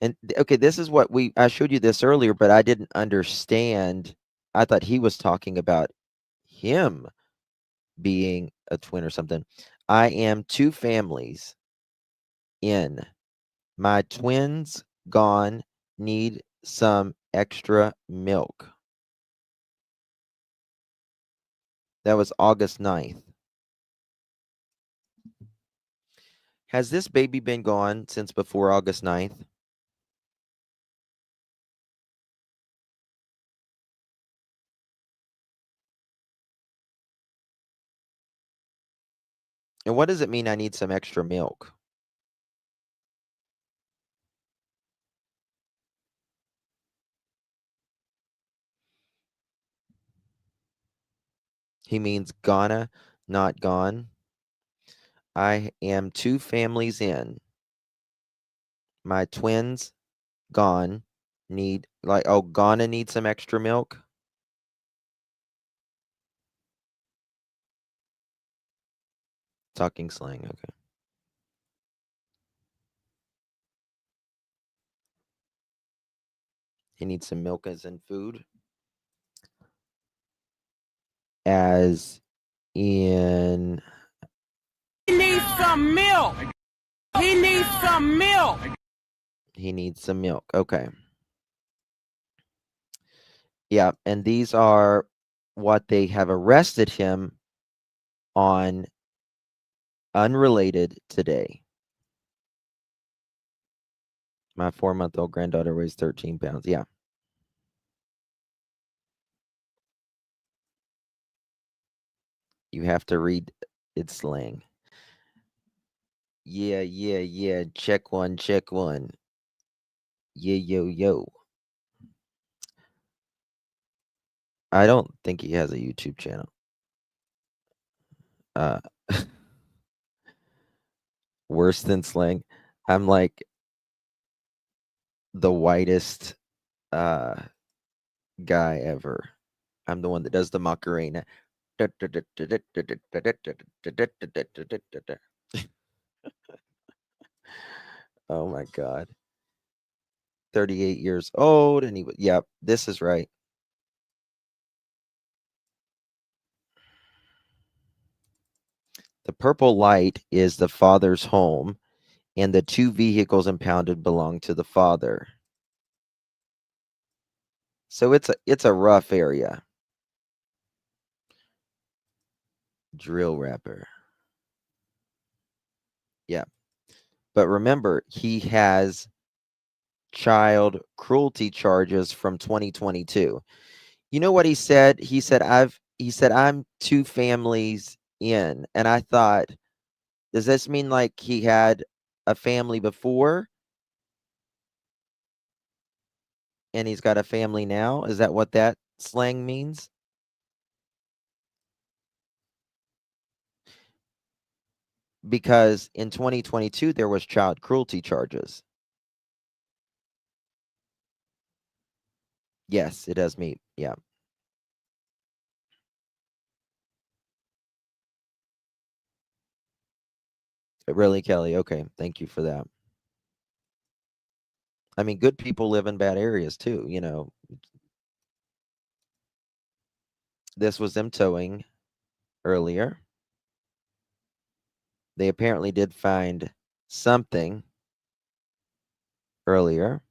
And okay, this is what I showed you this earlier, but I didn't understand. I thought he was talking about him being a twin or something. I am 2 families in. My twins gone, need some extra milk. That was August 9th. Has this baby been gone since before August 9th? And what does it mean I need some extra milk? He means gonna, not gone. I am 2 families in. My twins gone. Need, like, oh, gonna need some extra milk. Talking slang, okay. He needs some milk as in food. As in, He needs some milk. He needs some milk. he needs some milk. Okay. Yeah, and these are what they have arrested him on, unrelated today. My 4-month-old granddaughter weighs 13 pounds. Yeah. You have to read its slang. Yeah, yeah, yeah. Check one, check one. Yeah, yo, yo. I don't think he has a YouTube channel. Worse than slang. I'm like the whitest guy ever. I'm the one that does the Macarena. Oh my God. 38 years old, and yeah, this is right. The purple light is the father's home, and the 2 vehicles impounded belong to the father. So it's a rough area. Drill rapper. Yeah. But remember, he has child cruelty charges from 2022. You know what he said? He said I'm 2 families in, and I thought, does this mean like he had a family before and he's got a family now? Is that what that slang means? Because in 2022 there was child cruelty charges. Yes, it does mean, yeah. Really, Kelly? Okay, thank you for that. I mean, good people live in bad areas too, you know. This was them towing earlier. They apparently did find something earlier.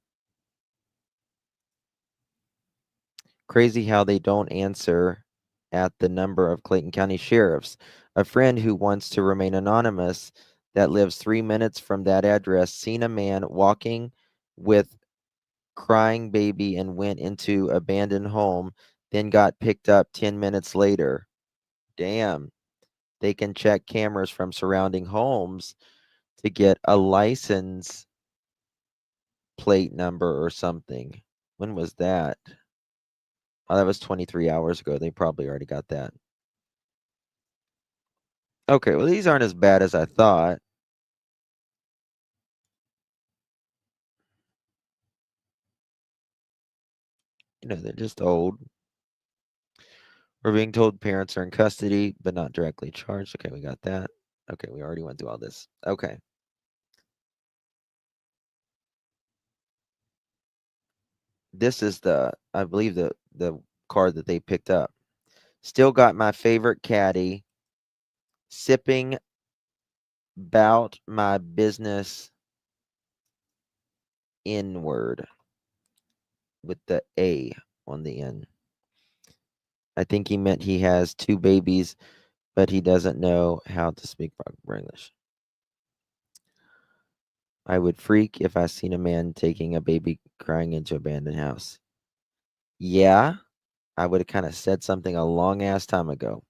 Crazy how they don't answer at the number of Clayton County sheriffs. A friend who wants to remain anonymous that lives 3 minutes from that address seen a man walking with crying baby and went into abandoned home, then got picked up 10 minutes later. Damn. They can check cameras from surrounding homes to get a license plate number or something. When was that? Oh, that was 23 hours ago. They probably already got that. Okay, well, these aren't as bad as I thought. You know, they're just old. We're being told parents are in custody, but not directly charged. Okay, we got that. Okay, we already went through all this. Okay. This is I believe the card that they picked up. Still got my favorite caddy sipping bout my business inward with the A on the end. I think he meant he has 2 babies, but he doesn't know how to speak proper English. I would freak if I seen a man taking a baby crying into an abandoned house. Yeah, I would have kind of said something a long ass time ago.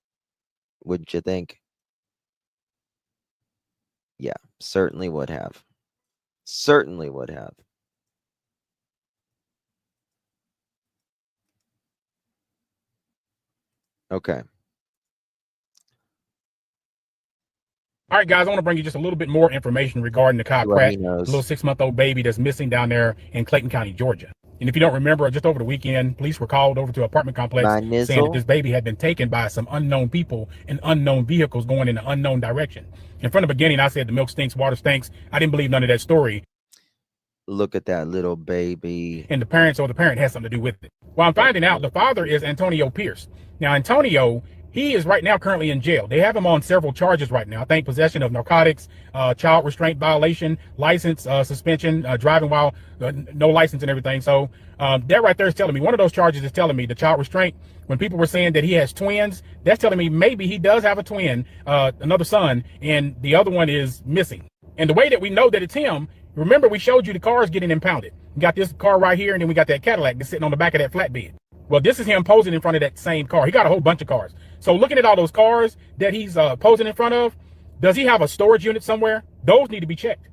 Wouldn't you think? Yeah, certainly would have. Certainly would have. Okay. All right, guys, I want to bring you just a little bit more information regarding Nnakai Pratt, the little 6-month-old baby that's missing down there in Clayton County, Georgia. And if you don't remember, just over the weekend, police were called over to an apartment complex saying that this baby had been taken by some unknown people in unknown vehicles going in an unknown direction. And from the beginning, I said the milk stinks, water stinks. I didn't believe none of that story. Look at that little baby. And the parent has something to do with it. Well, I'm finding out the father is Antonio Pierce. Now, Antonio, he is right now currently in jail. They have him on several charges right now. I think possession of narcotics, child restraint violation, license suspension, driving while no license and everything. So that right there is telling me, one of those charges is telling me the child restraint. When people were saying that he has twins, that's telling me maybe he does have a twin, another son, and the other one is missing. And the way that we know that it's him, remember we showed you the cars getting impounded. We got this car right here, and then we got that Cadillac that's sitting on the back of that flatbed. Well, this is him posing in front of that same car. He got a whole bunch of cars. So looking at all those cars that he's posing in front of, does he have a storage unit somewhere? Those need to be checked,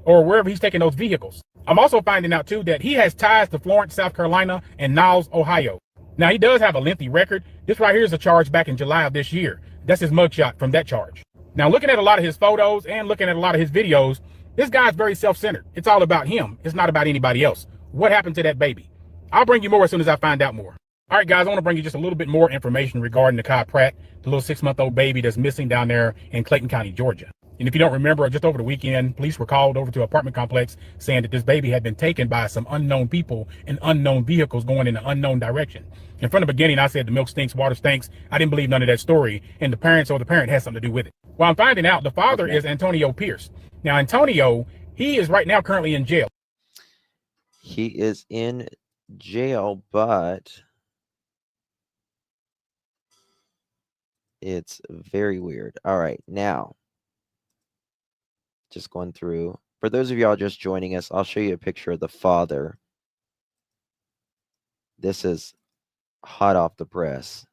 or wherever he's taking those vehicles. I'm also finding out too that he has ties to Florence, South Carolina, and Niles, Ohio. Now he does have a lengthy record. This right here is a charge back in July of this year. That's his mugshot from that charge. Now looking at a lot of his photos and looking at a lot of his videos, this guy's very self-centered. It's all about him. It's not about anybody else. What happened to that baby? I'll bring you more as soon as I find out more. All right, guys, I want to bring you just a little bit more information regarding Nnakai Pratt, the little 6-month-old baby that's missing down there in Clayton County, Georgia. And if you don't remember, just over the weekend, police were called over to an apartment complex saying that this baby had been taken by some unknown people in unknown vehicles going in an unknown direction. And from the beginning, I said the milk stinks, water stinks. I didn't believe none of that story. And the parent has something to do with it. Well, I'm finding out the father is Antonio Pierce. Now, Antonio, he is right now currently in jail. He is in jail, but it's very weird. All right, now, just going through. For those of y'all just joining us, I'll show you a picture of the father. This is hot off the press.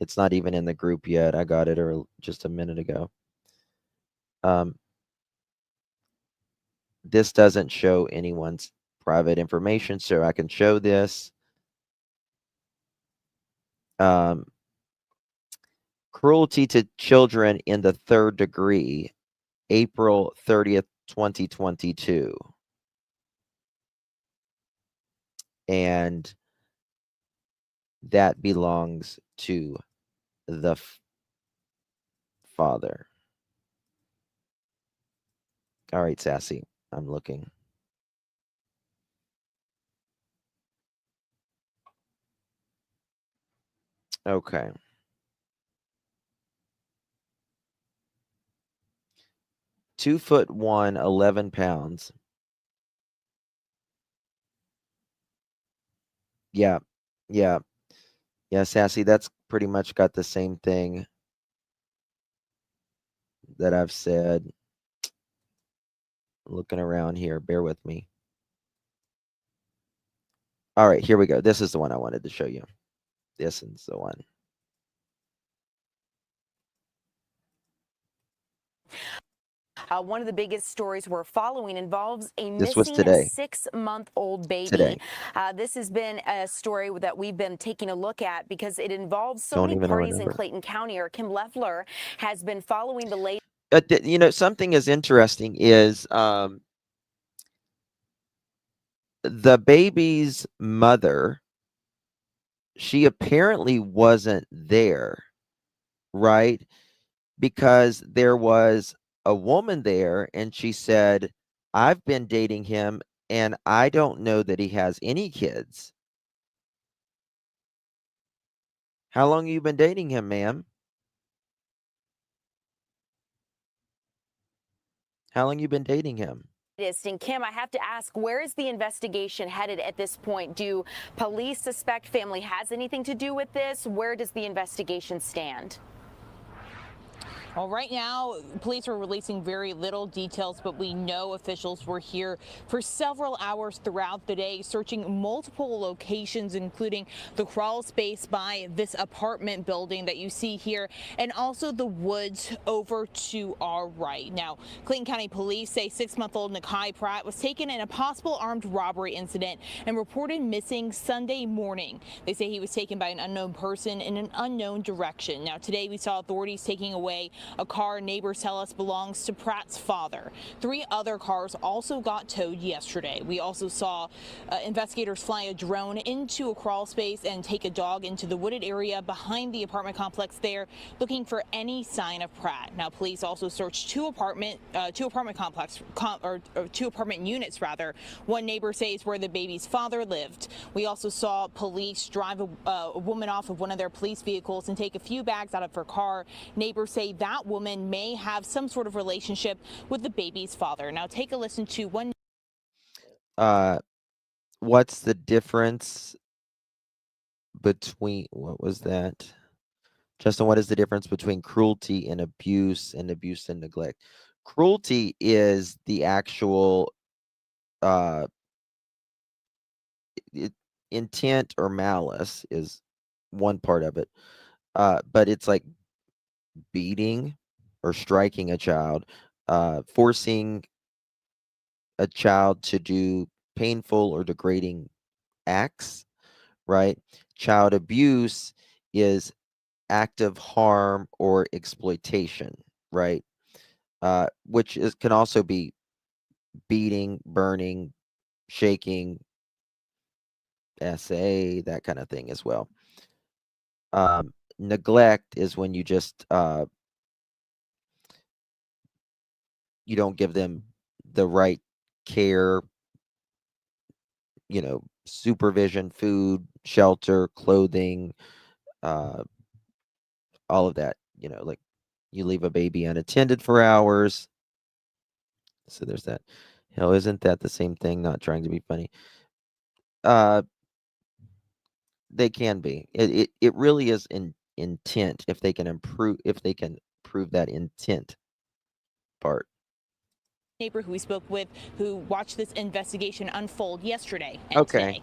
It's not even in the group yet. I got it just a minute ago. This doesn't show anyone's private information, so I can show this. Cruelty to children in the 3rd degree, April 30th, 2022. And that belongs to the father. All right, Sassy, I'm looking. Okay. (2'1", 11 pounds. Yeah, Sassy, that's pretty much got the same thing that I've said. Looking around here, bear with me. All right, here we go. This is the one I wanted to show you. This is the one. One of the biggest stories we're following involves a This was missing today. 6-month-old baby. Today. This has been a story that we've been taking a look at because it involves so Don't many even parties in remember. Clayton County. Or Kim Leffler has been following the latest. You know, something is interesting is the baby's mother, she apparently wasn't there, right? Because there was a woman there and she said, I've been dating him and I don't know that he has any kids. How long have you been dating him, ma'am? How long you been dating him? And Kim, I have to ask, where is the investigation headed at this point? Do police suspect family has anything to do with this? Where does the investigation stand? Well, right now, police are releasing very little details, but we know officials were here for several hours throughout the day, searching multiple locations, including the crawl space by this apartment building that you see here, and also the woods over to our right. Now, Clayton County Police say 6-month-old Nnakai Pratt was taken in a possible armed robbery incident and reported missing Sunday morning. They say he was taken by an unknown person in an unknown direction. Now, today we saw authorities taking away A car, neighbors tell us, belongs to Pratt's father. 3 other cars also got towed yesterday. We also saw investigators fly a drone into a crawl space and take a dog into the wooded area behind the apartment complex there, looking for any sign of Pratt. Now, police also searched two apartment units rather. One neighbor says where the baby's father lived. We also saw police drive a woman off of one of their police vehicles and take a few bags out of her car. Neighbors say that woman may have some sort of relationship with the baby's father. Now, take a listen to one. What's the difference between, what was that? Justin, what is the difference between cruelty and abuse and neglect? Cruelty is the actual intent or malice is one part of it. But it's like beating or striking a child, forcing a child to do painful or degrading acts, right? Child abuse is active harm or exploitation, right? Which can also be beating, burning, shaking, SA, that kind of thing as well. Neglect is when you just you don't give them the right care, supervision, food, shelter, clothing, all of that, like you leave a baby unattended for hours. So there's that. Hell, isn't that the same thing? Not trying to be funny. They can be. It really is intent if they can prove that intent part. Neighbor who we spoke with who watched this investigation unfold yesterday and Okay. today.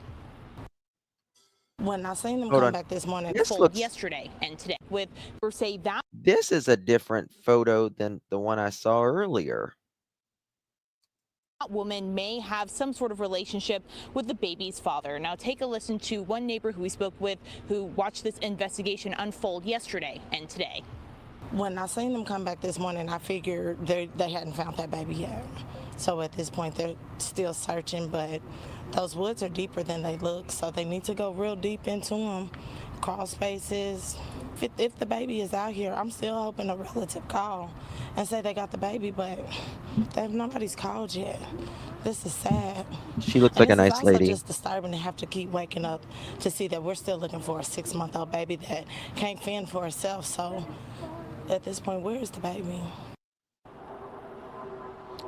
When I seen them Hold come on. back this morning, This looks, Yesterday and today with say that this is a different photo than the one I saw earlier. woman may have some sort of relationship with the baby's father. Now, take a listen to one neighbor who we spoke with who watched this investigation unfold yesterday and today. when I seen them come back this morning, I figured they hadn't found that baby yet. So at this point, they're still searching, but those woods are deeper than they look, so they need to go real deep into them. Crawl spaces. If the baby is out here, I'm still hoping a relative call and say they got the baby, but nobody's called yet. This is sad. She looks like a nice lady. It's also just disturbing to have to keep waking up to see that we're still looking for a 6-month-old baby that can't fend for herself. So at this point, where is the baby?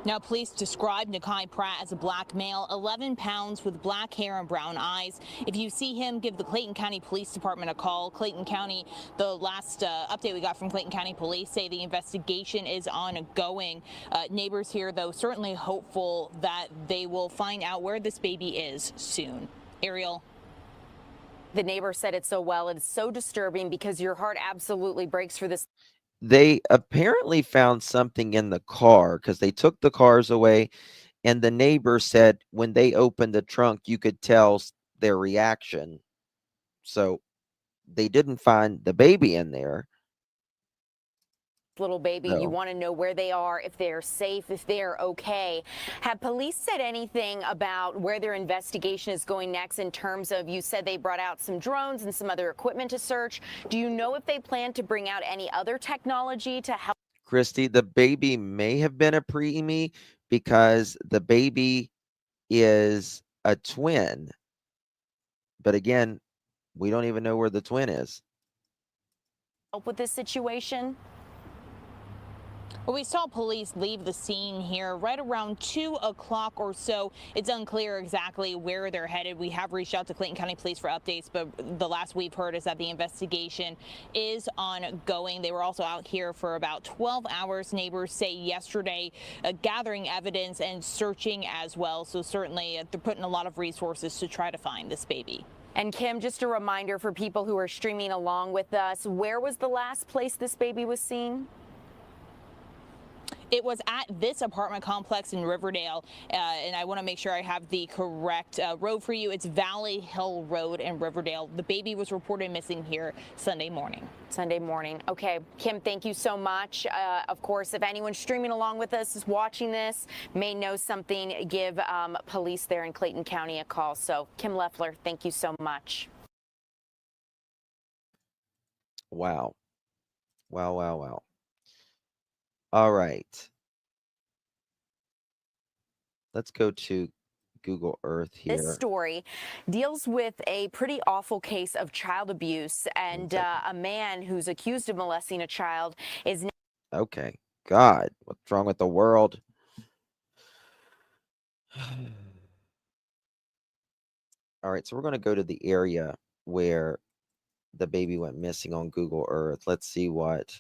Now, police describe Nnakai Pratt as a black male, 11 pounds with black hair and brown eyes. If you see him, give the Clayton County Police Department a call. Clayton County, the last update we got from Clayton County Police say the investigation is ongoing. Neighbors here, though, certainly hopeful that they will find out where this baby is soon. Ariel. The neighbor said it so well. It's so disturbing because your heart absolutely breaks for this. They apparently found something in the car because they took the cars away, and the neighbor said when they opened the trunk, you could tell their reaction. So they didn't find the baby in there. Little baby, No. You want to know where they are, if they're safe, if they're okay. Have police said anything about where their investigation is going next in terms of, you said they brought out some drones and some other equipment to search. Do you know if they plan to bring out any other technology to help? Christy, the baby may have been a preemie because the baby is a twin. But again, we don't even know where the twin is. Help with this situation? Well, we saw police leave the scene here right around 2 o'clock or so. It's unclear exactly where they're headed. We have reached out to Clayton County Police for updates, but the last we've heard is that the investigation is ongoing. They were also out here for about 12 hours, neighbors say yesterday, gathering evidence and searching as well. So certainly they're putting a lot of resources to try to find this baby. And Kim, just a reminder for people who are streaming along with us, where was the last place this baby was seen? It was at this apartment complex in Riverdale, and I want to make sure I have the correct road for you. It's Valley Hill Road in Riverdale. The baby was reported missing here Sunday morning. Sunday morning. Okay, Kim, thank you so much. Of course, if anyone streaming along with us is watching this, may know something, give police there in Clayton County a call. So, Kim Leffler, thank you so much. Wow. Wow, wow, wow. All right. Let's go to Google Earth here. This story deals with a pretty awful case of child abuse, and a man who's accused of molesting a child is now. Okay. God, what's wrong with the world? All right, so we're going to go to the area where the baby went missing on Google Earth. Let's see what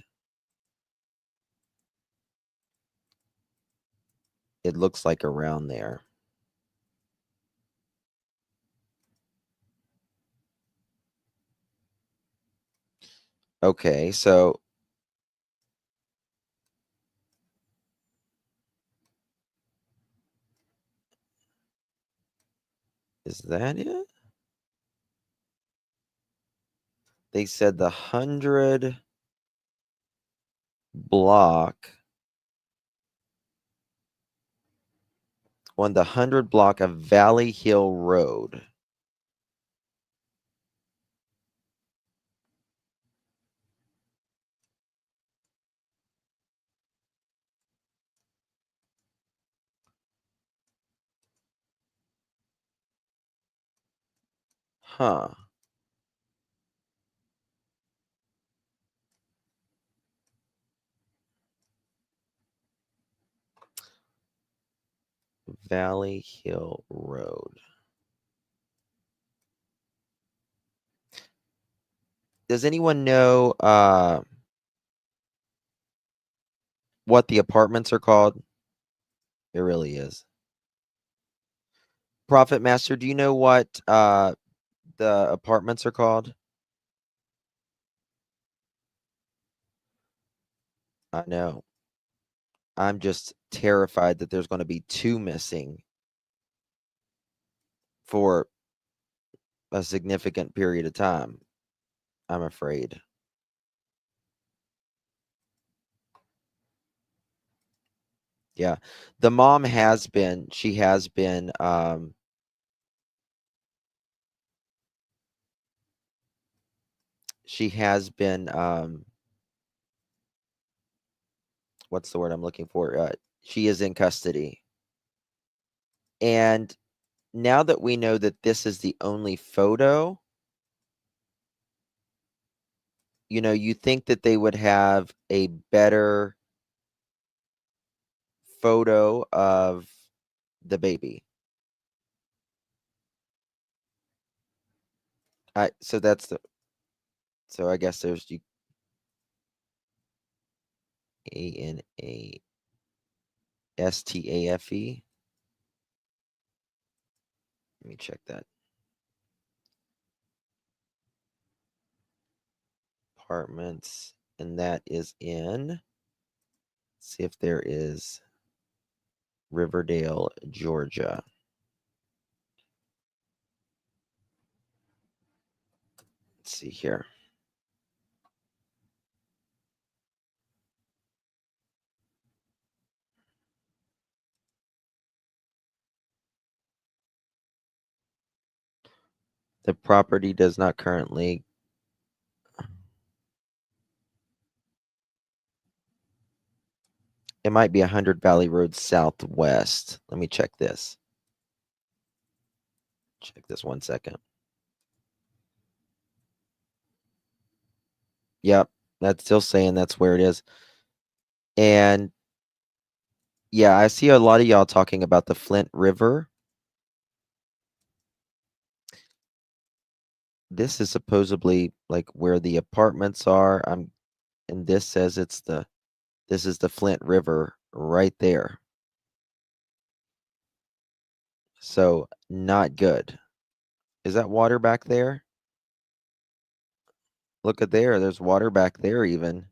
it looks like around there. Okay, so is that it? They said the 100 block on the 100 block of Valley Hill Road. Huh. Valley Hill Road. Does anyone know what the apartments are called? It really is. Prophet Master, do you know what the apartments are called? I know. I'm just terrified that there's going to be 2 missing for a significant period of time. I'm afraid. Yeah. The mom has been, she has been what's the word I'm looking for? She is in custody. And now that we know that this is the only photo, you know, you think that they would have a better photo of the baby. So that's the, so I guess there's you ANASTAFE. Let me check that. Apartments, and that is in, see if there is Riverdale, Georgia. Let's see here. The property does not currently. It might be 100 Valley Road Southwest. Let me check this. Check this 1 second. Yep, that's still saying that's where it is. And yeah, I see a lot of y'all talking about the Flint River. This is supposedly like where the apartments are. And this says this is the Flint River right there. So not good. Is that water back there? Look at there. There's water back there even.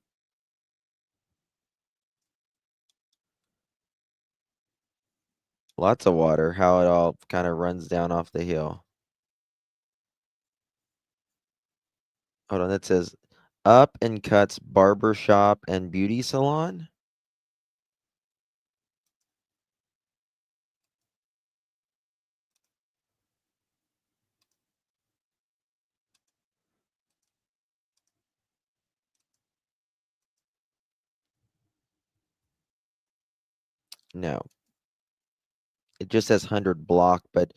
Lots of water. How it all kind of runs down off the hill. Hold on, that says Up and Cuts Barber Shop and Beauty Salon. No. It just says 100 block, but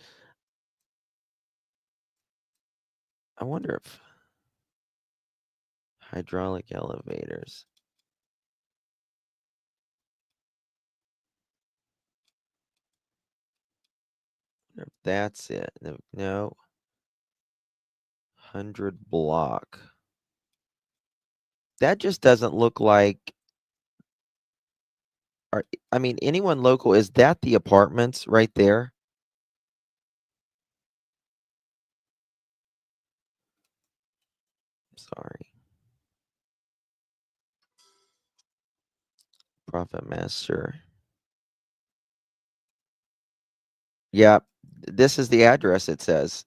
I wonder if hydraulic elevators. I wonder if that's it. No. 100 block. That just doesn't look like. I mean, anyone local, is that the apartments right there? Sorry. Profit Master. Yeah, this is the address, it says.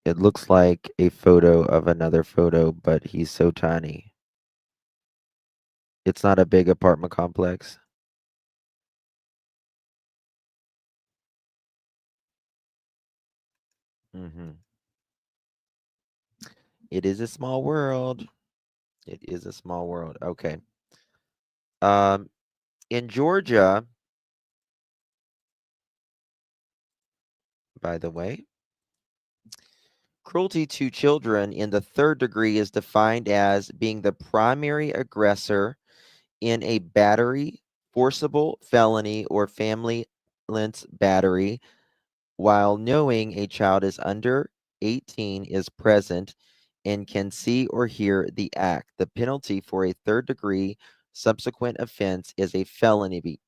It looks like a photo of another photo, but he's so tiny. It's not a big apartment complex. It is a small world. It is a small world. Okay. In Georgia, by the way, cruelty to children in the third degree is defined as being the primary aggressor in a battery, forcible felony, or family violence battery, while knowing a child is under 18 is present and can see or hear the act. The penalty for a third degree subsequent offense is a felony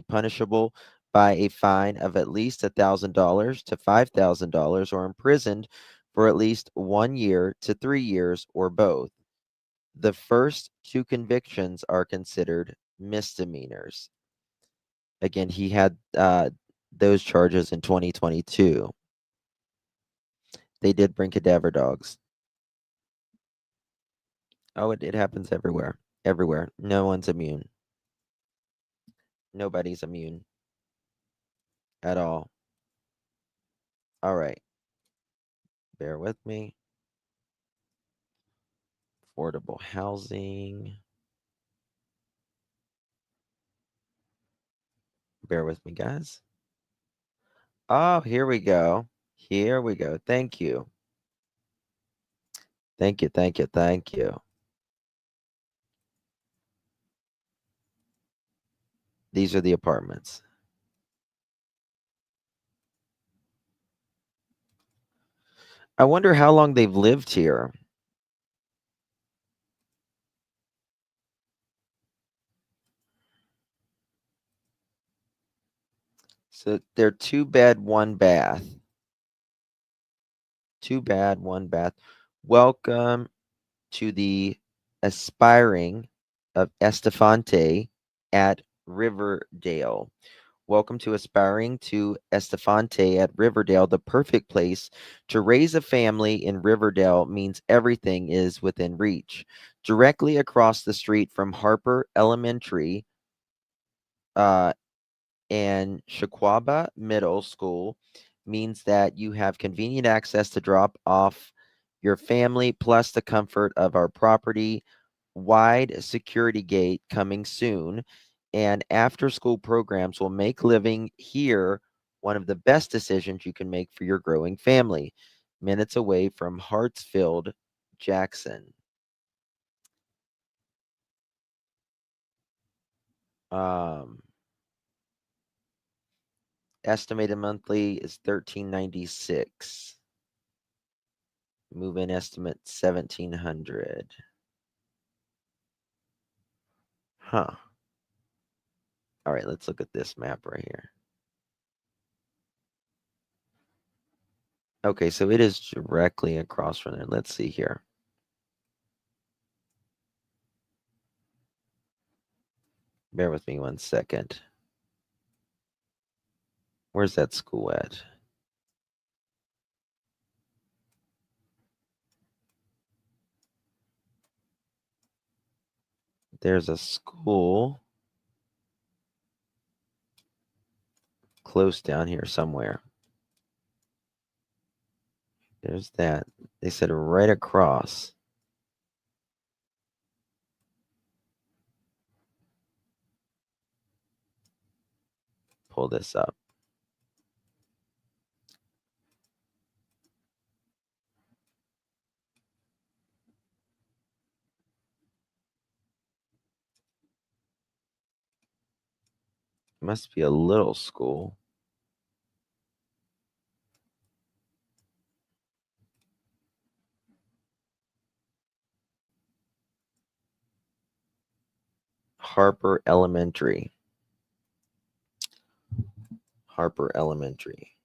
punishable by a fine of at least $1,000 to $5,000 or imprisoned for at least 1 year to 3 years or both. The first two convictions are considered misdemeanors. Again, he had those charges in 2022. They did bring cadaver dogs. Oh, it happens everywhere. Everywhere. No one's immune. Nobody's immune at all. All right. Bear with me. Affordable housing. Bear with me, guys. Oh, here we go. Here we go. Thank you. Thank you, thank you, thank you. These are the apartments. I wonder how long they've lived here. So they're 2-bed, 1-bath. 2-bed, 1-bath. Welcome to the Aspiring of Estefante at Riverdale. Welcome to Aspiring to Estefante at Riverdale. The perfect place to raise a family in Riverdale means everything is within reach. Directly across the street from Harper Elementary and Shaquaba Middle School means that you have convenient access to drop off your family, plus the comfort of our property. Wide security gate coming soon, and after school programs will make living here one of the best decisions you can make for your growing family. Minutes away from Hartsfield, Jackson. Estimated monthly is $1,396. Move-in estimate $1,700. Huh. All right, let's look at this map right here. Okay, so it is directly across from there. Let's see here. Bear with me 1 second. Where's that school at? There's a school close down here somewhere. There's that. They said right across. Pull this up. Must be a little school. Harper Elementary. Harper Elementary.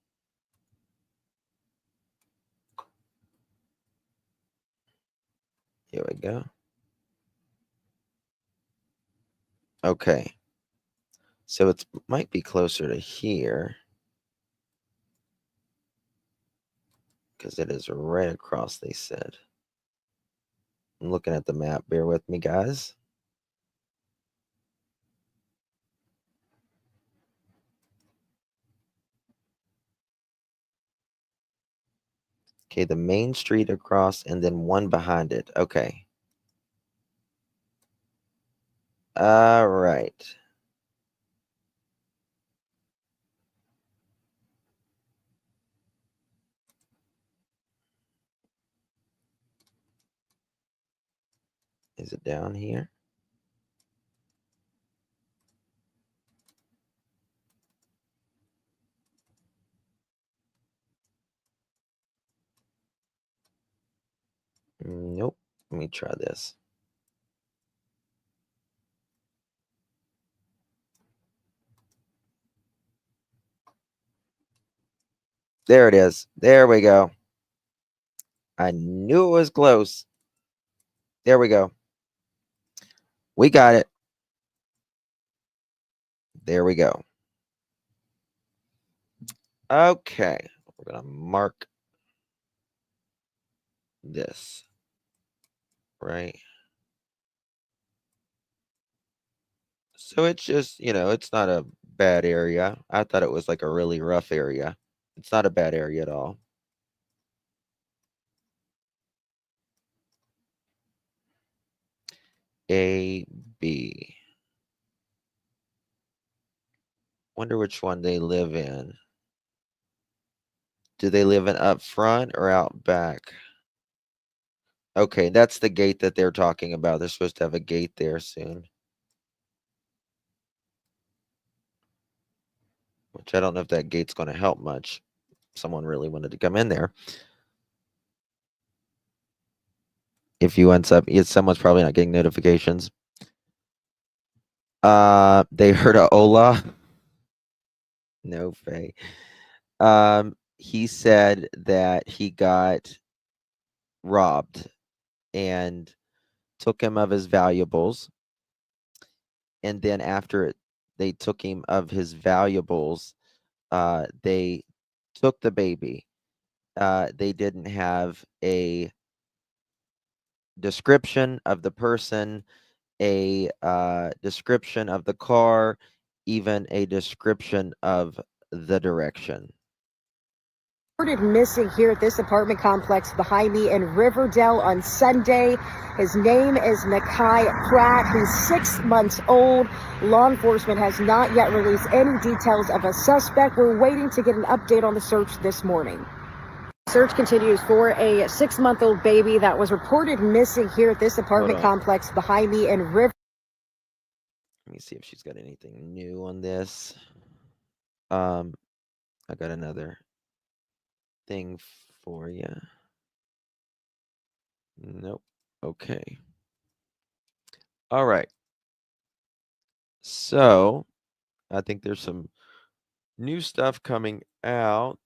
Here we go. Okay. So it might be closer to here. Because it is right across, they said. I'm looking at the map. Bear with me, guys. Okay, the main street across and then one behind it. Okay. All right. Is it down here? Nope. Let me try this. There it is. There we go. I knew it was close. There we go. We got it. There we go. Okay. We're going to mark this. Right. So it's just, it's not a bad area. I thought it was like a really rough area. It's not a bad area at all. A, B. Wonder which one they live in. Do they live in up front or out back? Okay, that's the gate that they're talking about. They're supposed to have a gate there soon. Which I don't know if that gate's going to help much. Someone really wanted to come in there. If you ends up, someone's probably not getting notifications. They heard a Ola. No, Faye. He said that he got robbed and took him of his valuables. And then after they took him of his valuables, they took the baby. They didn't have a description of the person, a description of the car, even a description of the direction. Reported missing here at this apartment complex behind me in Riverdale on Sunday. His name is Nnakai Pratt. He's 6 months old. Law enforcement has not yet released any details of a suspect. We're waiting to get an update on the search this morning. Search continues for a 6-month-old baby that was reported missing here at this apartment complex behind me in Riverdale. Let me see if she's got anything new on this. I got another thing for you. Nope. Okay. All right. So I think there's some new stuff coming out.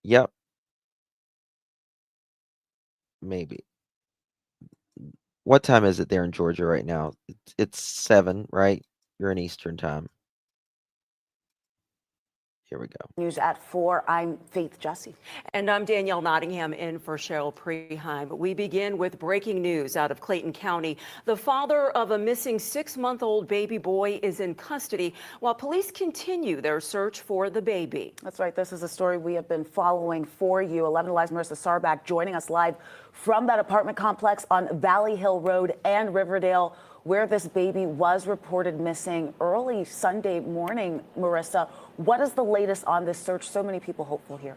Yep. Maybe. What time is it there in Georgia right now? It's 7, right? You're in Eastern time. Here we go. News at 4. I'm Faith Jesse. And I'm Danielle Nottingham in for Cheryl Preheim. We begin with breaking news out of Clayton County. The father of a missing 6-month-old baby boy is in custody while police continue their search for the baby. That's right. This is a story we have been following for you. 11 Alive's Marissa Sarbach joining us live from that apartment complex on Valley Hill Road and Riverdale, where this baby was reported missing early Sunday morning. Marissa, what is the latest on this search? So many people hopeful here.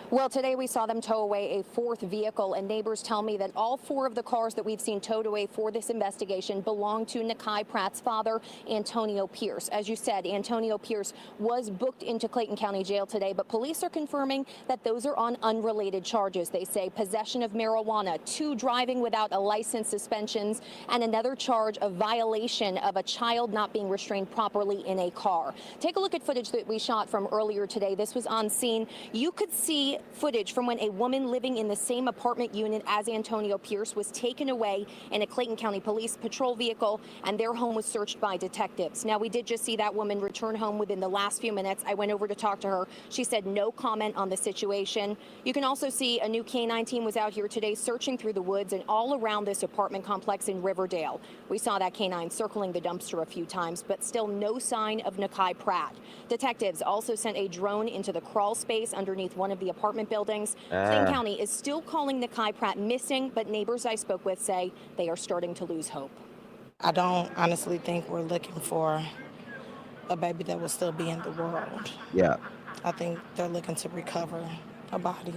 Well, today we saw them tow away a 4th vehicle, and neighbors tell me that all 4 of the cars that we've seen towed away for this investigation belong to Nnakai Pratt's father, Antonio Pierce. As you said, Antonio Pierce was booked into Clayton County Jail today, but police are confirming that those are on unrelated charges. They say possession of marijuana, 2 driving without a license suspensions, and another charge of violation of a child not being restrained properly in a car. Take a look at footage that we shot from earlier today. This was on scene. You could see footage from when a woman living in the same apartment unit as Antonio Pierce was taken away in a Clayton County Police patrol vehicle, and their home was searched by detectives. Now, we did just see that woman return home within the last few minutes. I went over to talk to her. She said no comment on the situation. You can also see a new K-9 team was out here today searching through the woods and all around this apartment complex in Riverdale. We saw that K-9 circling the dumpster a few times, but still no sign of Nnakai Pratt. Detectives also sent a drone into the crawl space underneath one of the apartment buildings. Clayton County is still calling Nnakai Pratt missing, but neighbors I spoke with say they are starting to lose hope. I don't honestly think we're looking for a baby that will still be in the world. Yeah. I think they're looking to recover a body,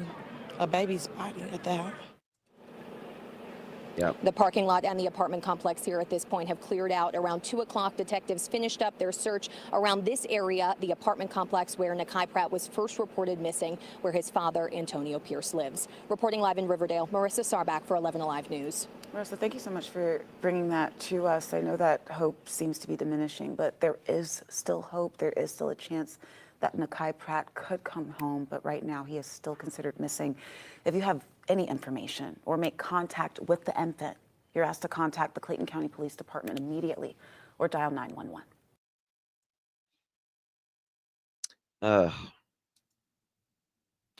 a baby's body at that. Yep. The parking lot and the apartment complex here at this point have cleared out. Around 2 o'clock, detectives finished up their search around this area, the apartment complex where Nnakai Pratt was first reported missing, where his father, Antonio Pierce, lives. Reporting live in Riverdale, Marissa Sarbach for 11 Alive News. Marissa, thank you so much for bringing that to us. I know that hope seems to be diminishing, but there is still hope. There is still a chance that Nnakai Pratt could come home, but right now he is still considered missing. If you have any information or make contact with the infant, you're asked to contact the Clayton County Police Department immediately or dial 911. I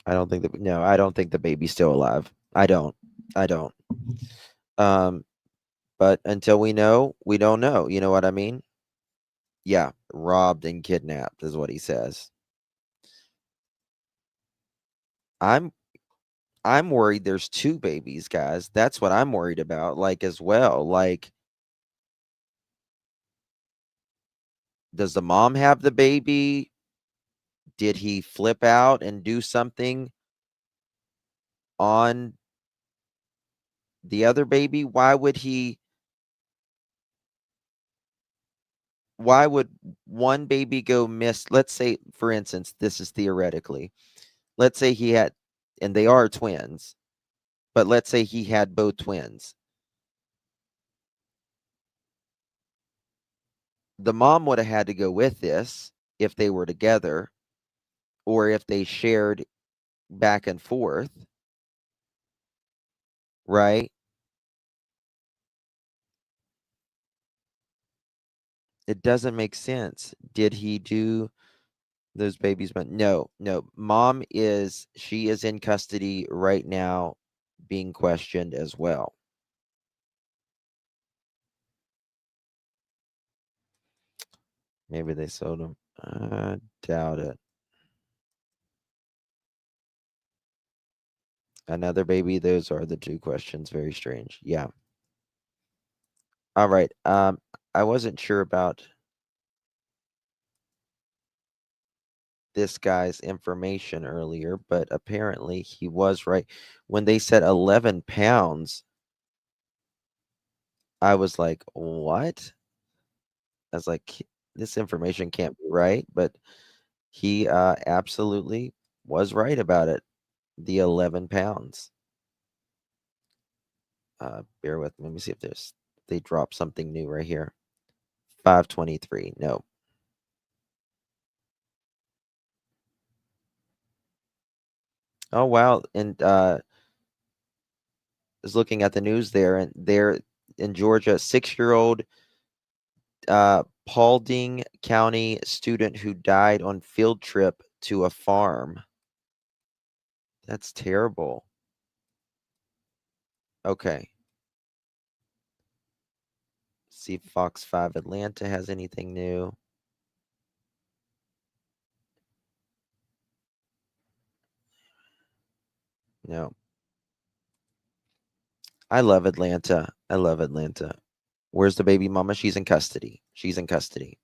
don't think I don't think the baby's still alive. I don't. But until we know, we don't know. You know what I mean? Yeah, robbed and kidnapped is what he says. I'm worried there's 2 babies, guys. That's what I'm worried about, like, as well. Like, does the mom have the baby? Did he flip out and do something on the other baby? Why would one baby go miss? Let's say, for instance, this is theoretically. Let's say he had, and they are twins, but let's say he had both twins. The mom would have had to go with this if they were together or if they shared back and forth, right? It doesn't make sense. Did he do those babies? But no. She is in custody right now, being questioned as well. Maybe they sold him. I doubt it. Another baby. Those are the 2 questions. Very strange. Yeah. All right. I wasn't sure about this guy's information earlier, but apparently he was right. When they said 11 pounds, I was like, what? I was like, this information can't be right, but he absolutely was right about it. The 11 pounds. Bear with me. Let me see if they drop something new right here. 523. No. Oh, wow. And was looking at the news there, and there in Georgia, 6-year-old Paulding County student who died on field trip to a farm. That's terrible. Okay. See if Fox 5 Atlanta has anything new. No. I love Atlanta. I love Atlanta. Where's the baby mama? She's in custody. She's in custody.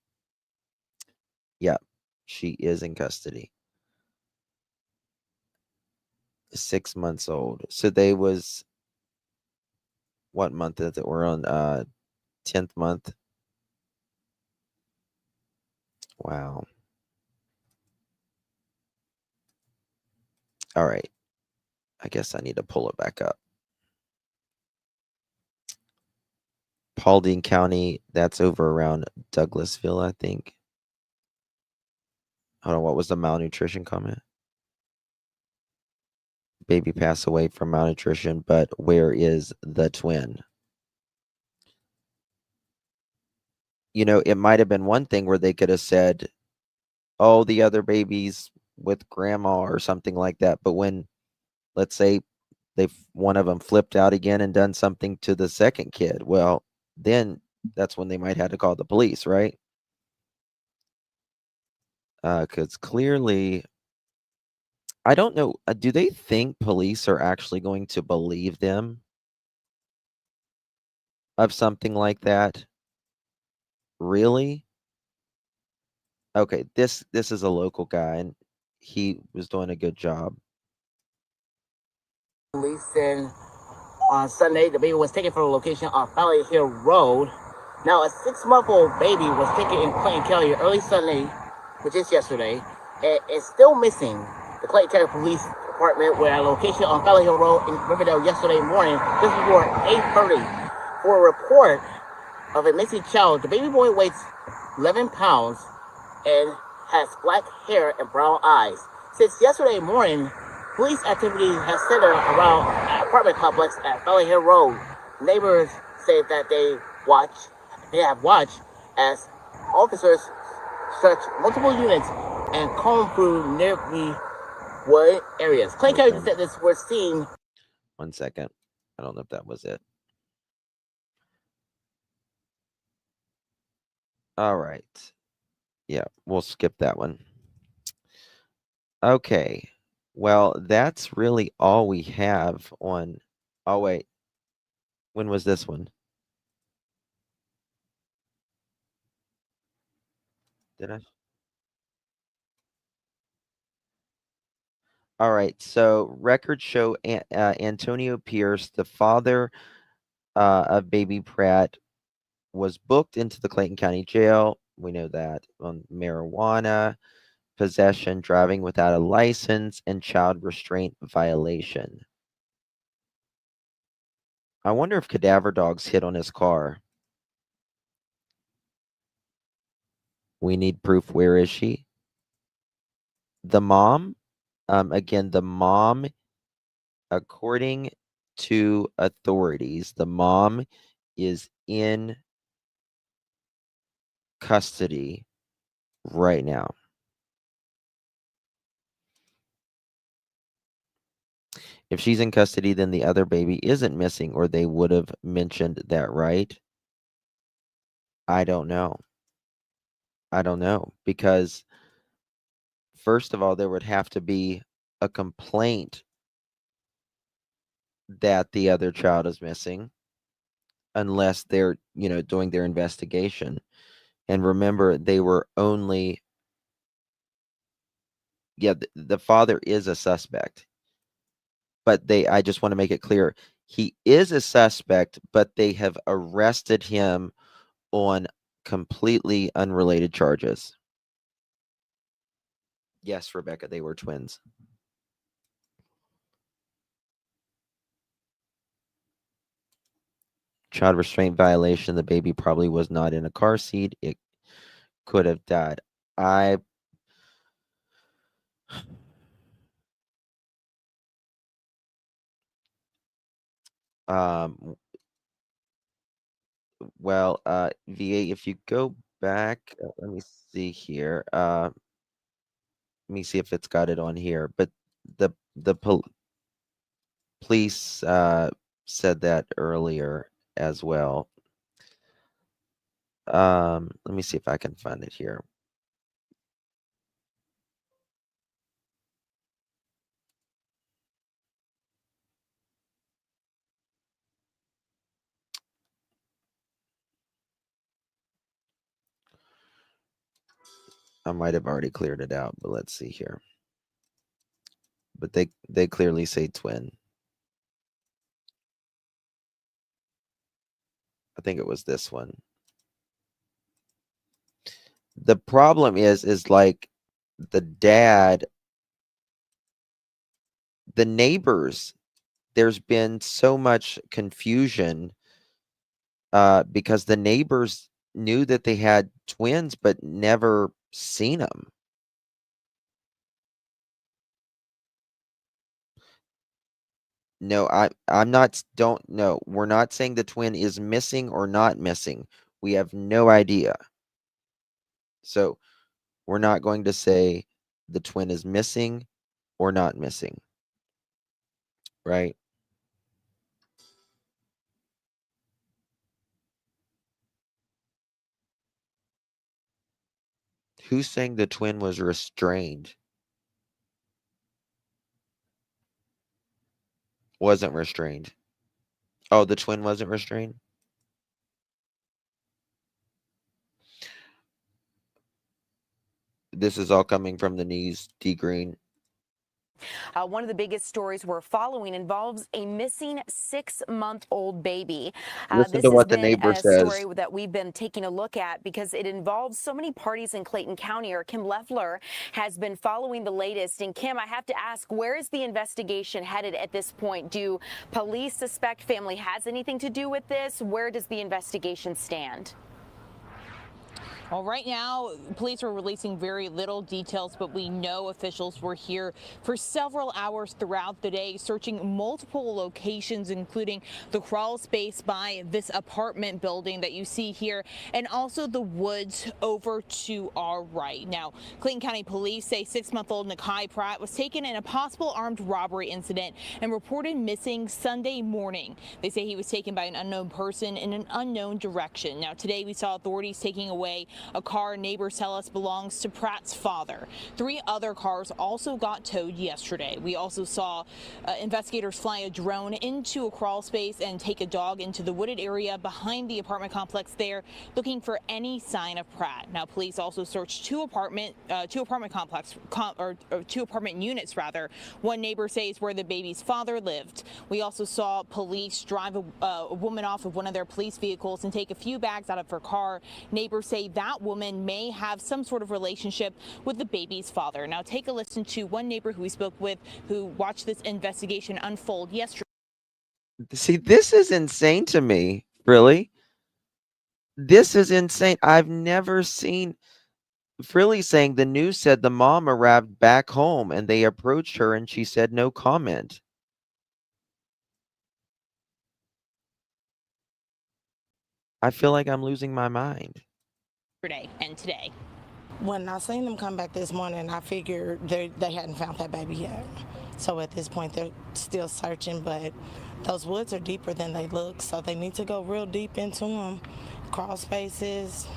Yep. She is in custody. 6 months old. So they was, what month is it? We're on 10th month. Wow. All right. I guess I need to pull it back up. Paulding County, that's over around Douglasville, I think. Hold on, what was the malnutrition comment? Baby passed away from malnutrition, but where is the twin? You know, it might have been one thing where they could have said, oh, the other baby's with grandma or something like that. But when, let's say, one of them flipped out again and done something to the second kid, well, then that's when they might have to call the police, right? Because clearly, I don't know. Do they think police are actually going to believe them of something like that? Really? Okay, this is a local guy, and he was doing a good job. Police said on Sunday the baby was taken from a location on Valley Hill Road. Now, a 6-month-old baby was taken in Clayton County early Sunday, which is yesterday, and is still missing. The Clayton County Police Department were at a location on Valley Hill Road in Riverdale yesterday morning, just before 8:30, for a report of a missing child. The baby boy weighs 11 pounds and has black hair and brown eyes. Since yesterday morning, police activity has centered around an apartment complex at Valley Hill Road. Neighbors say that they have watched as officers search multiple units and comb through nearby wood areas. Clayton County detectives were seen. 1 second. I don't know if that was it. All right. Yeah, we'll skip that one. Okay. Well, that's really all we have on. Oh, wait. When was this one? Did I? All right. So records show Antonio Pierce, the father of baby Pratt, was booked into the Clayton County Jail. We know that on marijuana, possession, driving without a license, and child restraint violation. I wonder if cadaver dogs hit on his car. We need proof. Where is she? The mom? Again, the mom, according to authorities, the mom is in custody right now. If she's in custody, then the other baby isn't missing, or they would have mentioned that, right? I don't know. I don't know, because first of all, there would have to be a complaint that the other child is missing, unless they're, doing their investigation. And remember, they were only, the father is a suspect, but I just want to make it clear, he is a suspect, but they have arrested him on completely unrelated charges. Yes, Rebecca, they were twins. Child restraint violation. The baby probably was not in a car seat. It could have died. Well, VA, if you go back, let me see here. Let me see if it's got it on here. But the police said that earlier as well. Let me see if I can find it here. I might have already cleared it out, but let's see here. But they clearly say twin. I think it was this one. The problem is like the dad, the neighbors, there's been so much confusion because the neighbors knew that they had twins but never seen them. No, I'm not, don't, no, we're not saying the twin is missing or not missing. We have no idea. So we're not going to say the twin is missing or not missing. Right? Who's saying the twin was restrained? Wasn't restrained. Oh, the twin wasn't restrained? This is all coming from the news, D Green. One of the biggest stories we're following involves a missing 6-month-old baby. Listen This to has what the been neighbor a says. story that we've been taking a look at because it involves so many parties in Clayton County. Our Kim Leffler has been following the latest. And Kim, I have to ask, where is the investigation headed at this point? Do police suspect family has anything to do with this? Where does the investigation stand? Well, right now, police are releasing very little details, but we know officials were here for several hours throughout the day, searching multiple locations, including the crawl space by this apartment building that you see here, and also the woods over to our right. Now, Clayton County Police say 6-month-old Nnakai Pratt was taken in a possible armed robbery incident and reported missing Sunday morning. They say he was taken by an unknown person in an unknown direction. Now, today we saw authorities taking away a car neighbors tell us belongs to Pratt's father. 3 other cars also got towed yesterday. We also saw investigators fly a drone into a crawl space and take a dog into the wooded area behind the apartment complex there, looking for any sign of Pratt. Now, police also searched 2 apartment units rather. One neighbor says where the baby's father lived. We also saw police drive a woman off of one of their police vehicles and take a few bags out of her car. Neighbors say that woman may have some sort of relationship with the baby's father. Now take a listen to one neighbor who we spoke with who watched this investigation unfold yesterday. See, this is insane to me. Really? This is insane. I've never seen Frilly saying the news said the mom arrived back home and they approached her and she said no comment. I feel like I'm losing my mind. And today. When I seen them come back this morning, I figured they hadn't found that baby yet. So at this point, they're still searching, but those woods are deeper than they look, so they need to go real deep into them. Crawl spaces.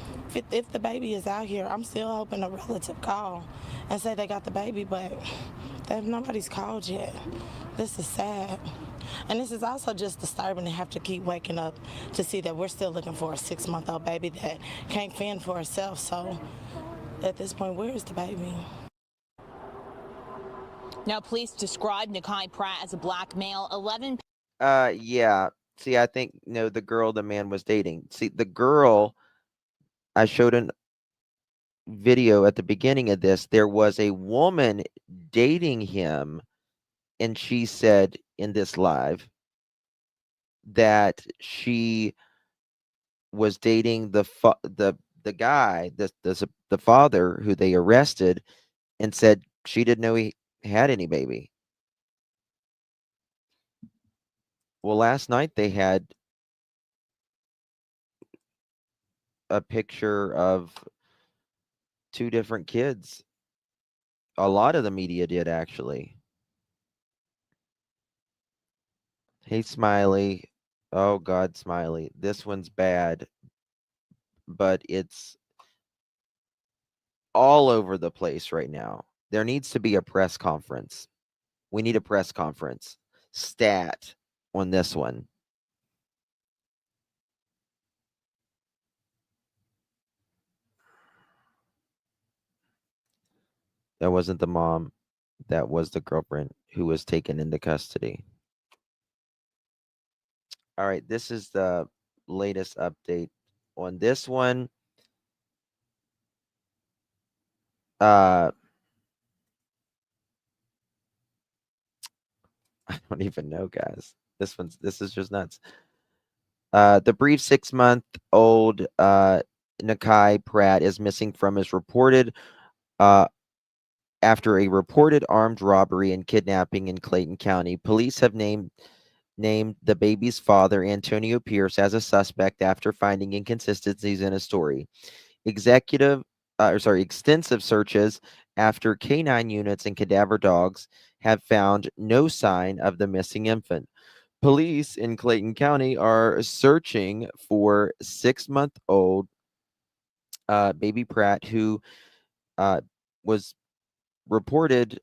If the baby is out here, I'm still hoping a relative call and say they got the baby, but nobody's called yet. This is sad. And this is also just disturbing to have to keep waking up to see that we're still looking for a 6-month-old baby that can't fend for herself. So at this point, where is the baby? Now, police described Nnakai Pratt as a black male, 11. Yeah. See, I think, no, the girl the man was dating. See, the girl, I showed a video at the beginning of this. There was a woman dating him, and she said in this live that she was dating the guy, the father who they arrested, and said she didn't know he had any baby. Well, last night they had a picture of 2 different kids. A lot of the media did, actually. Hey, Smiley. Oh, God, Smiley. This one's bad, but it's all over the place right now. There needs to be a press conference. We need a press conference. Stat on this one. That wasn't the mom. That was the girlfriend who was taken into custody. All right, this is the latest update on this one. I don't even know, guys. This is just nuts. The brief 6-month-old Nnakai Pratt is missing from his reported after a reported armed robbery and kidnapping in Clayton County. Police have named the baby's father, Antonio Pierce, as a suspect after finding inconsistencies in his story. Extensive searches after canine units and cadaver dogs have found no sign of the missing infant. Police in Clayton County are searching for 6-month-old baby Pratt, who was reported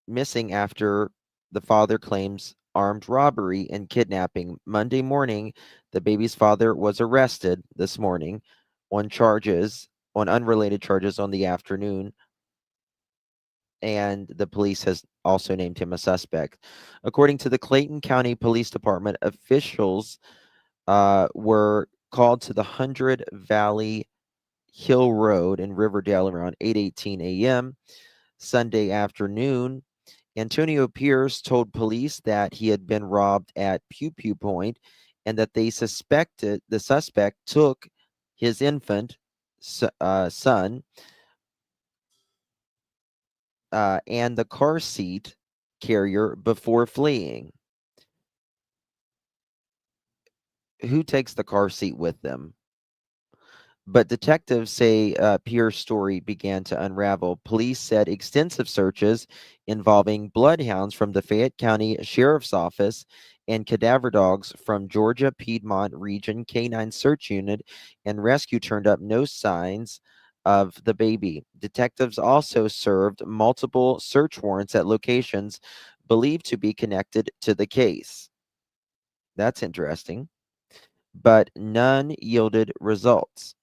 missing after the father claims armed robbery and kidnapping. Monday morning, the baby's father was arrested this morning on unrelated charges on the afternoon, and the police has also named him a suspect. According to the Clayton County Police Department, officials were called to the 100 Valley Hill Road in Riverdale around 8:18 a.m. Sunday afternoon. Antonio Pierce told police that he had been robbed at Pew Pew Point and that the suspect took his infant son and the car seat carrier before fleeing. Who takes the car seat with them? But detectives say Pierce's story began to unravel. Police said extensive searches involving bloodhounds from the Fayette County Sheriff's Office and cadaver dogs from Georgia Piedmont Region Canine Search Unit and Rescue turned up no signs of the baby. Detectives also served multiple search warrants at locations believed to be connected to the case. That's interesting. But none yielded results.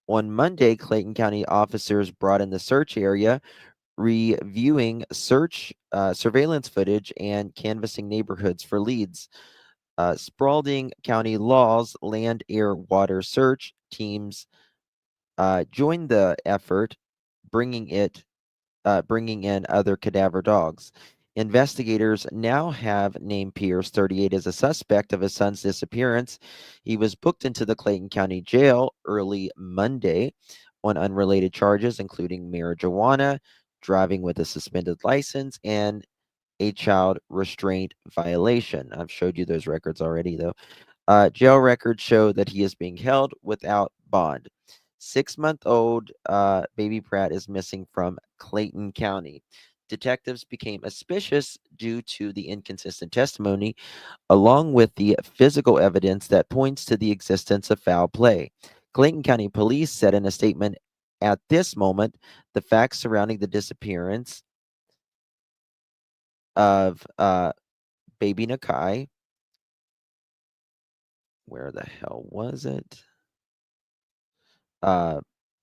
On Monday, Clayton County officers brought in the search area, reviewing surveillance footage and canvassing neighborhoods for leads. Spalding County Law's land, air, water search teams joined the effort, bringing in other cadaver dogs. Investigators now have named Pierce, 38, as a suspect of his son's disappearance. He was booked into the Clayton County Jail early Monday on unrelated charges, including marijuana, driving with a suspended license, and a child restraint violation. I've showed you those records already, though. Jail records show that he is being held without bond. 6-month-old baby Pratt is missing from Clayton County. Detectives became suspicious due to the inconsistent testimony, along with the physical evidence that points to the existence of foul play. Clayton County Police said in a statement, at this moment, the facts surrounding the disappearance of baby Nnakai, where the hell was it?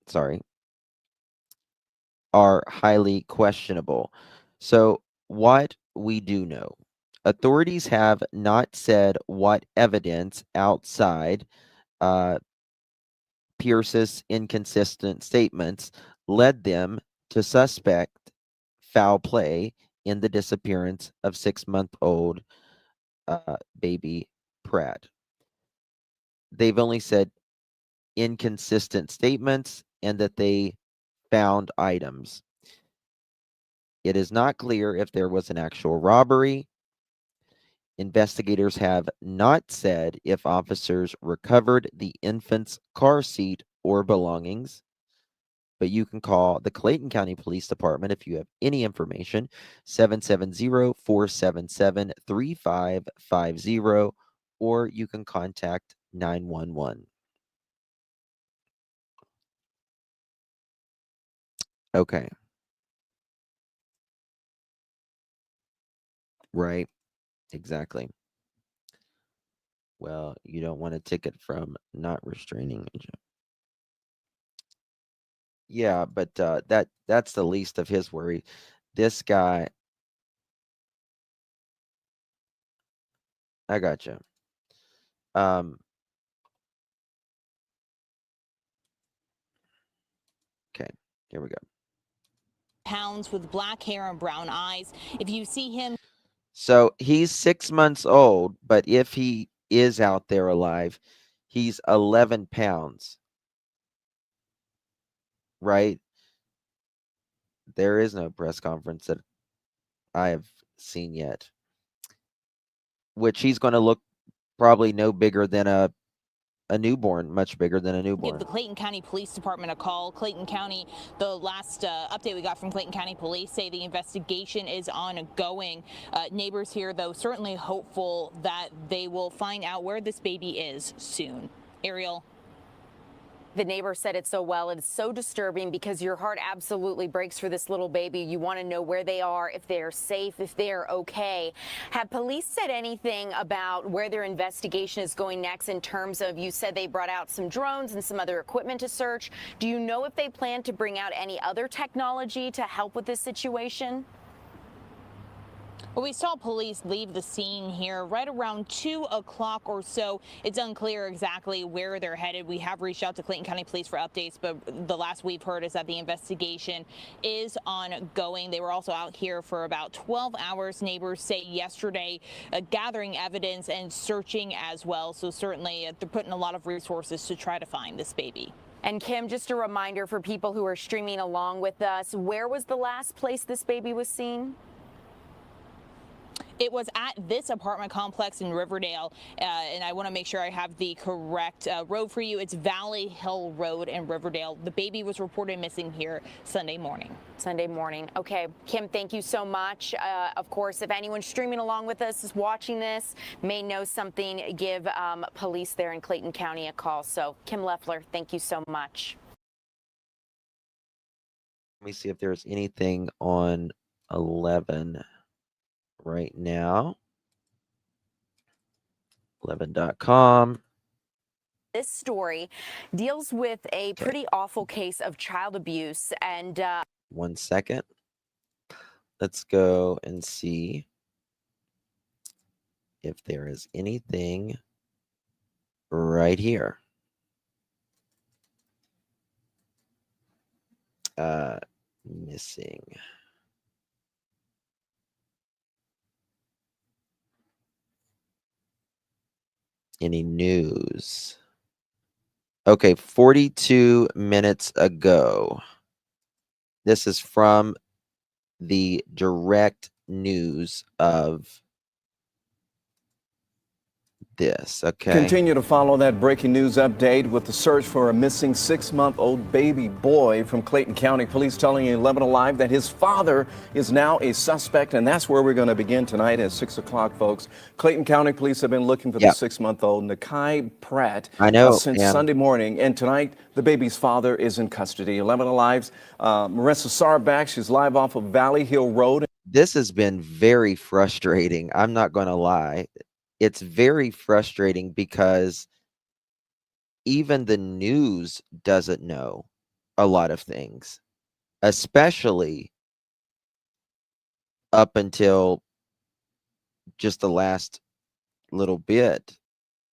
Sorry, are highly questionable. So, what we do know, authorities have not said what evidence outside Pierce's inconsistent statements led them to suspect foul play in the disappearance of 6-month-old baby Pratt. They've only said inconsistent statements and that they found items. It is not clear if there was an actual robbery, Investigators have not said if officers recovered the infant's car seat or belongings, but you can call the Clayton County Police Department if you have any information, 770-477-3550, or you can contact 911. Okay. Right. Exactly. Well, you don't want a ticket from not restraining agent. Yeah, but that's the least of his worry. This guy, I gotcha. Okay, here we go. Pounds with black hair and brown eyes. If you see him, So he's 6 months old, but if he is out there alive, he's 11 pounds. Right? There is no press conference that I have seen yet, which he's going to look probably no bigger than a newborn, much bigger than a newborn. give the Clayton County Police Department a call. Clayton County, the last update we got from Clayton County Police say the investigation is ongoing. Neighbors here, though, certainly hopeful that they will find out where this baby is soon. Ariel. The neighbor said it so well. It's so disturbing because your heart absolutely breaks for this little baby. You want to know where they are, if they're safe, if they're okay. Have police said anything about where their investigation is going next in terms of, you said they brought out some drones and some other equipment to search. Do you know if they plan to bring out any other technology to help with this situation? Well, we saw police leave the scene here right around 2 o'clock or so. It's unclear exactly where they're headed. We have reached out to Clayton County Police for updates, but the last we've heard is that the investigation is ongoing. They were also out here for about 12 hours, neighbors say yesterday, gathering evidence and searching as well. So certainly they're putting a lot of resources to try to find this baby. And Kim, just a reminder for people who are streaming along with us, where was the last place this baby was seen? It was at this apartment complex in Riverdale, and I want to make sure I have the correct road for you. It's Valley Hill Road in Riverdale. The baby was reported missing here Sunday morning. Sunday morning. Okay, Kim, thank you so much. Of course, if anyone streaming along with us is watching this, may know something, give police there in Clayton County a call. So, Kim Leffler, thank you so much. Let me see if there's anything on 11 right now. 11.com. This story deals with a pretty awful case of child abuse and 1 second. Let's go and see if there is anything right here. Missing. Any news? Okay, 42 minutes ago. This is from the direct news of this. Okay. Continue to follow that breaking news update with the search for a missing 6-month-old baby boy from Clayton County Police telling 11 Alive that his father is now a suspect, and that's where we're going to begin tonight at 6 o'clock, folks. Clayton County Police have been looking for the 6-month-old Nnakai Pratt since Sunday morning, and tonight the baby's father is in custody. 11 Alive's Marissa Sarback, she's live off of Valley Hill Road. This has been very frustrating. I'm not going to lie. It's very frustrating because even the news doesn't know a lot of things, especially up until just the last little bit.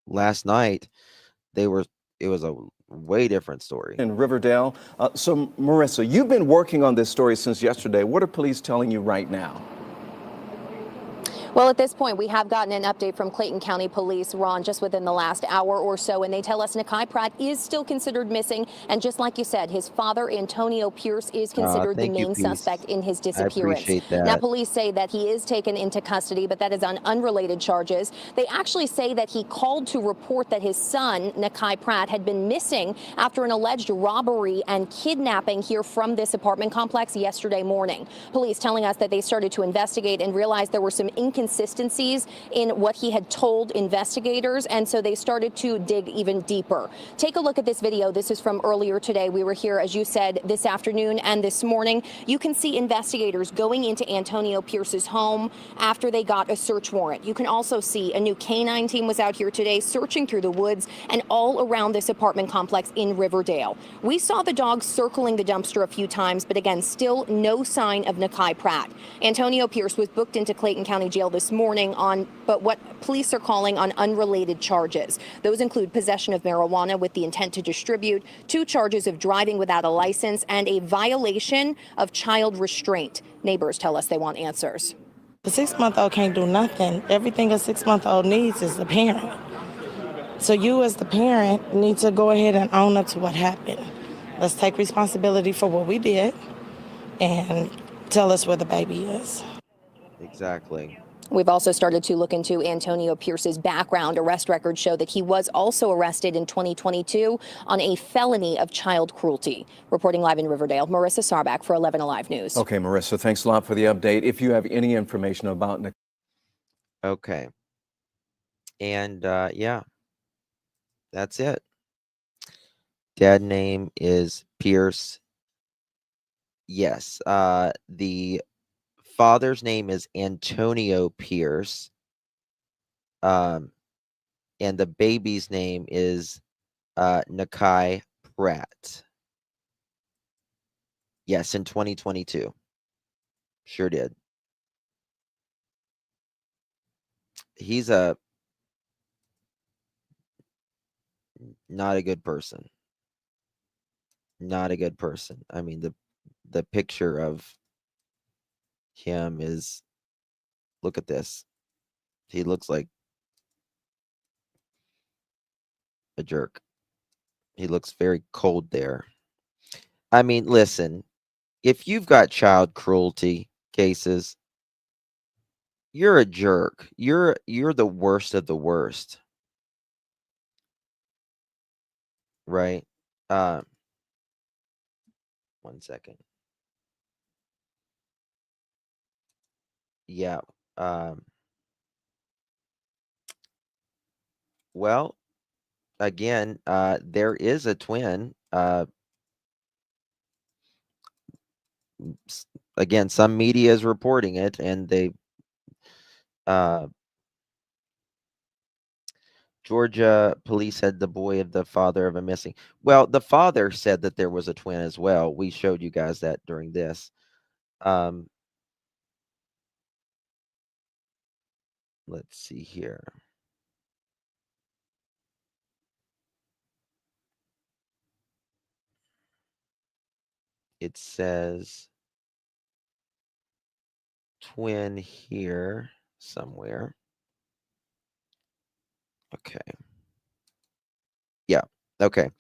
Last night, it was a way different story. In Riverdale. So, Marissa, you've been working on this story since yesterday. What are police telling you right now? Well, at this point, we have gotten an update from Clayton County Police, Ron, just within the last hour or so, and they tell us Nnakai Pratt is still considered missing. And just like you said, his father, Antonio Pierce, is considered the Thank you, main Peace. suspect in his I disappearance. appreciate Now, that. police say that he is taken into custody, but that is on unrelated charges. They actually say that he called to report that his son, Nnakai Pratt, had been missing after an alleged robbery and kidnapping here from this apartment complex yesterday morning. Police telling us that they started to investigate and realized there were some inconsistencies in what he had told investigators, and so they started to dig even deeper. Take a look at this video. This is from earlier today. We were here, as you said, this afternoon and this morning. You can see investigators going into Antonio Pierce's home after they got a search warrant. You can also see a new canine team was out here today searching through the woods and all around this apartment complex in Riverdale. We saw the dogs circling the dumpster a few times, but again, still no sign of Nnakai Pratt. Antonio Pierce was booked into Clayton County Jail this morning on what police are calling on unrelated charges. Those include possession of marijuana with the intent to distribute, 2 charges of driving without a license, and a violation of child restraint. Neighbors tell us they want answers. The 6-month-old can't do nothing. Everything a 6-month-old needs is the parent. So you as the parent need to go ahead and own up to what happened. Let's take responsibility for what we did and tell us where the baby is. Exactly. We've also started to look into Antonio Pierce's background. Arrest records show that he was also arrested in 2022 on a felony of child cruelty. Reporting live in Riverdale, Marissa Sarbach for 11 Alive News. Okay, Marissa, thanks a lot for the update. If you have any information about Nnakai. Okay. And yeah, that's it. Dad name is Pierce. Yes. The father's name is Antonio Pierce. And the baby's name is Nnakai Pratt. Yes, in 2022. Sure did. He's not a good person. Not a good person. I mean, the picture of him is, look at this. He looks like a jerk. He looks very cold there. I mean, listen, if you've got child cruelty cases, you're a jerk. You're the worst of the worst. Right? 1 second. Yeah. Well, again, there is a twin. Again, some media is reporting it, and they Georgia police said the boy of the father of a missing. Well, the father said that there was a twin as well. We showed you guys that during this. Let's see here. It says twin here somewhere. Okay. Yeah. Okay.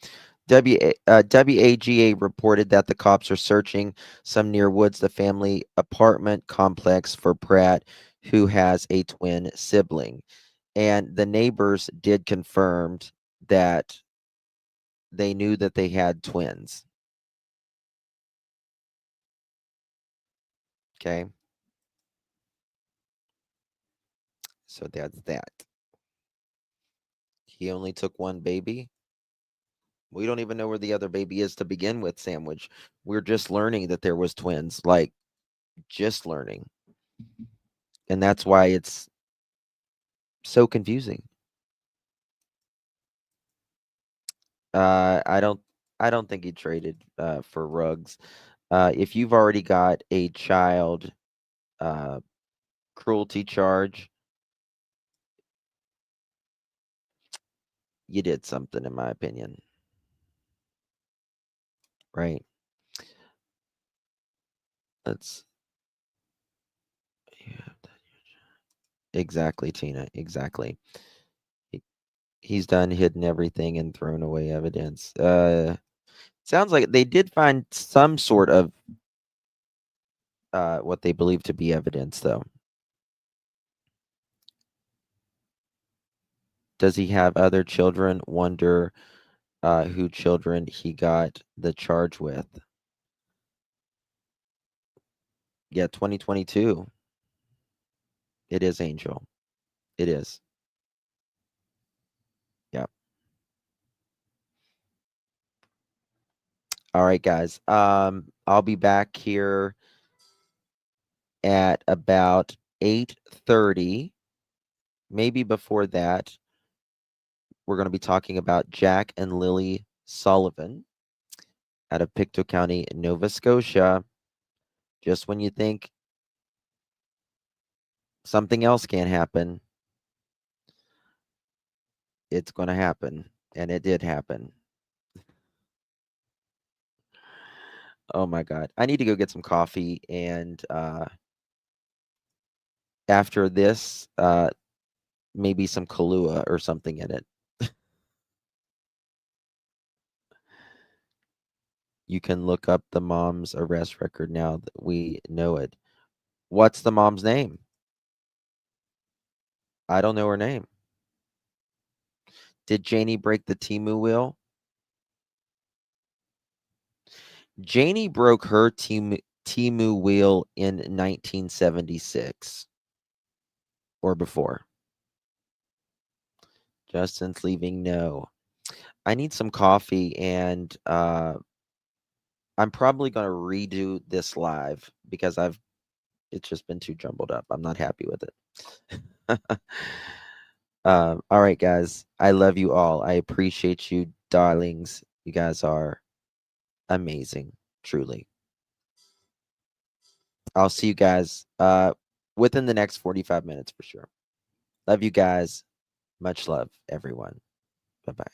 WAGA reported that the cops are searching some near Woods, the family apartment complex, for Pratt, who has a twin sibling. And the neighbors did confirm that they knew that they had twins. Okay. So that's that. He only took one baby. We don't even know where the other baby is to begin with, Sandwich. We're just learning that there was twins, like just learning. And that's why it's so confusing. I don't think he traded for Ruggs. If you've already got a child cruelty charge, you did something, in my opinion. Right? Exactly, Tina. Exactly. He's done hidden everything and thrown away evidence. Sounds like they did find some sort of what they believe to be evidence, though. Does he have other children? Wonder who children he got the charge with. Yeah, 2022. It is, Angel. It is. Yeah. All right, guys. I'll be back here at about 8:30. Maybe before that. We're going to be talking about Jack and Lily Sullivan out of Pictou County, Nova Scotia. Just when you think something else can't happen, it's going to happen. And it did happen. Oh my God. I need to go get some coffee. And after this, maybe some Kahlua or something in it. You can look up the mom's arrest record now that we know it. What's the mom's name? I don't know her name. Did Janie break the Temu wheel? Janie broke her Temu wheel in 1976 or before. Justin's leaving. No. I need some coffee, and I'm probably going to redo this live because it's just been too jumbled up. I'm not happy with it. All right, guys. I love you all. I appreciate you, darlings. You guys are amazing, truly. I'll see you guys within the next 45 minutes for sure. Love you guys. Much love, everyone. Bye-bye.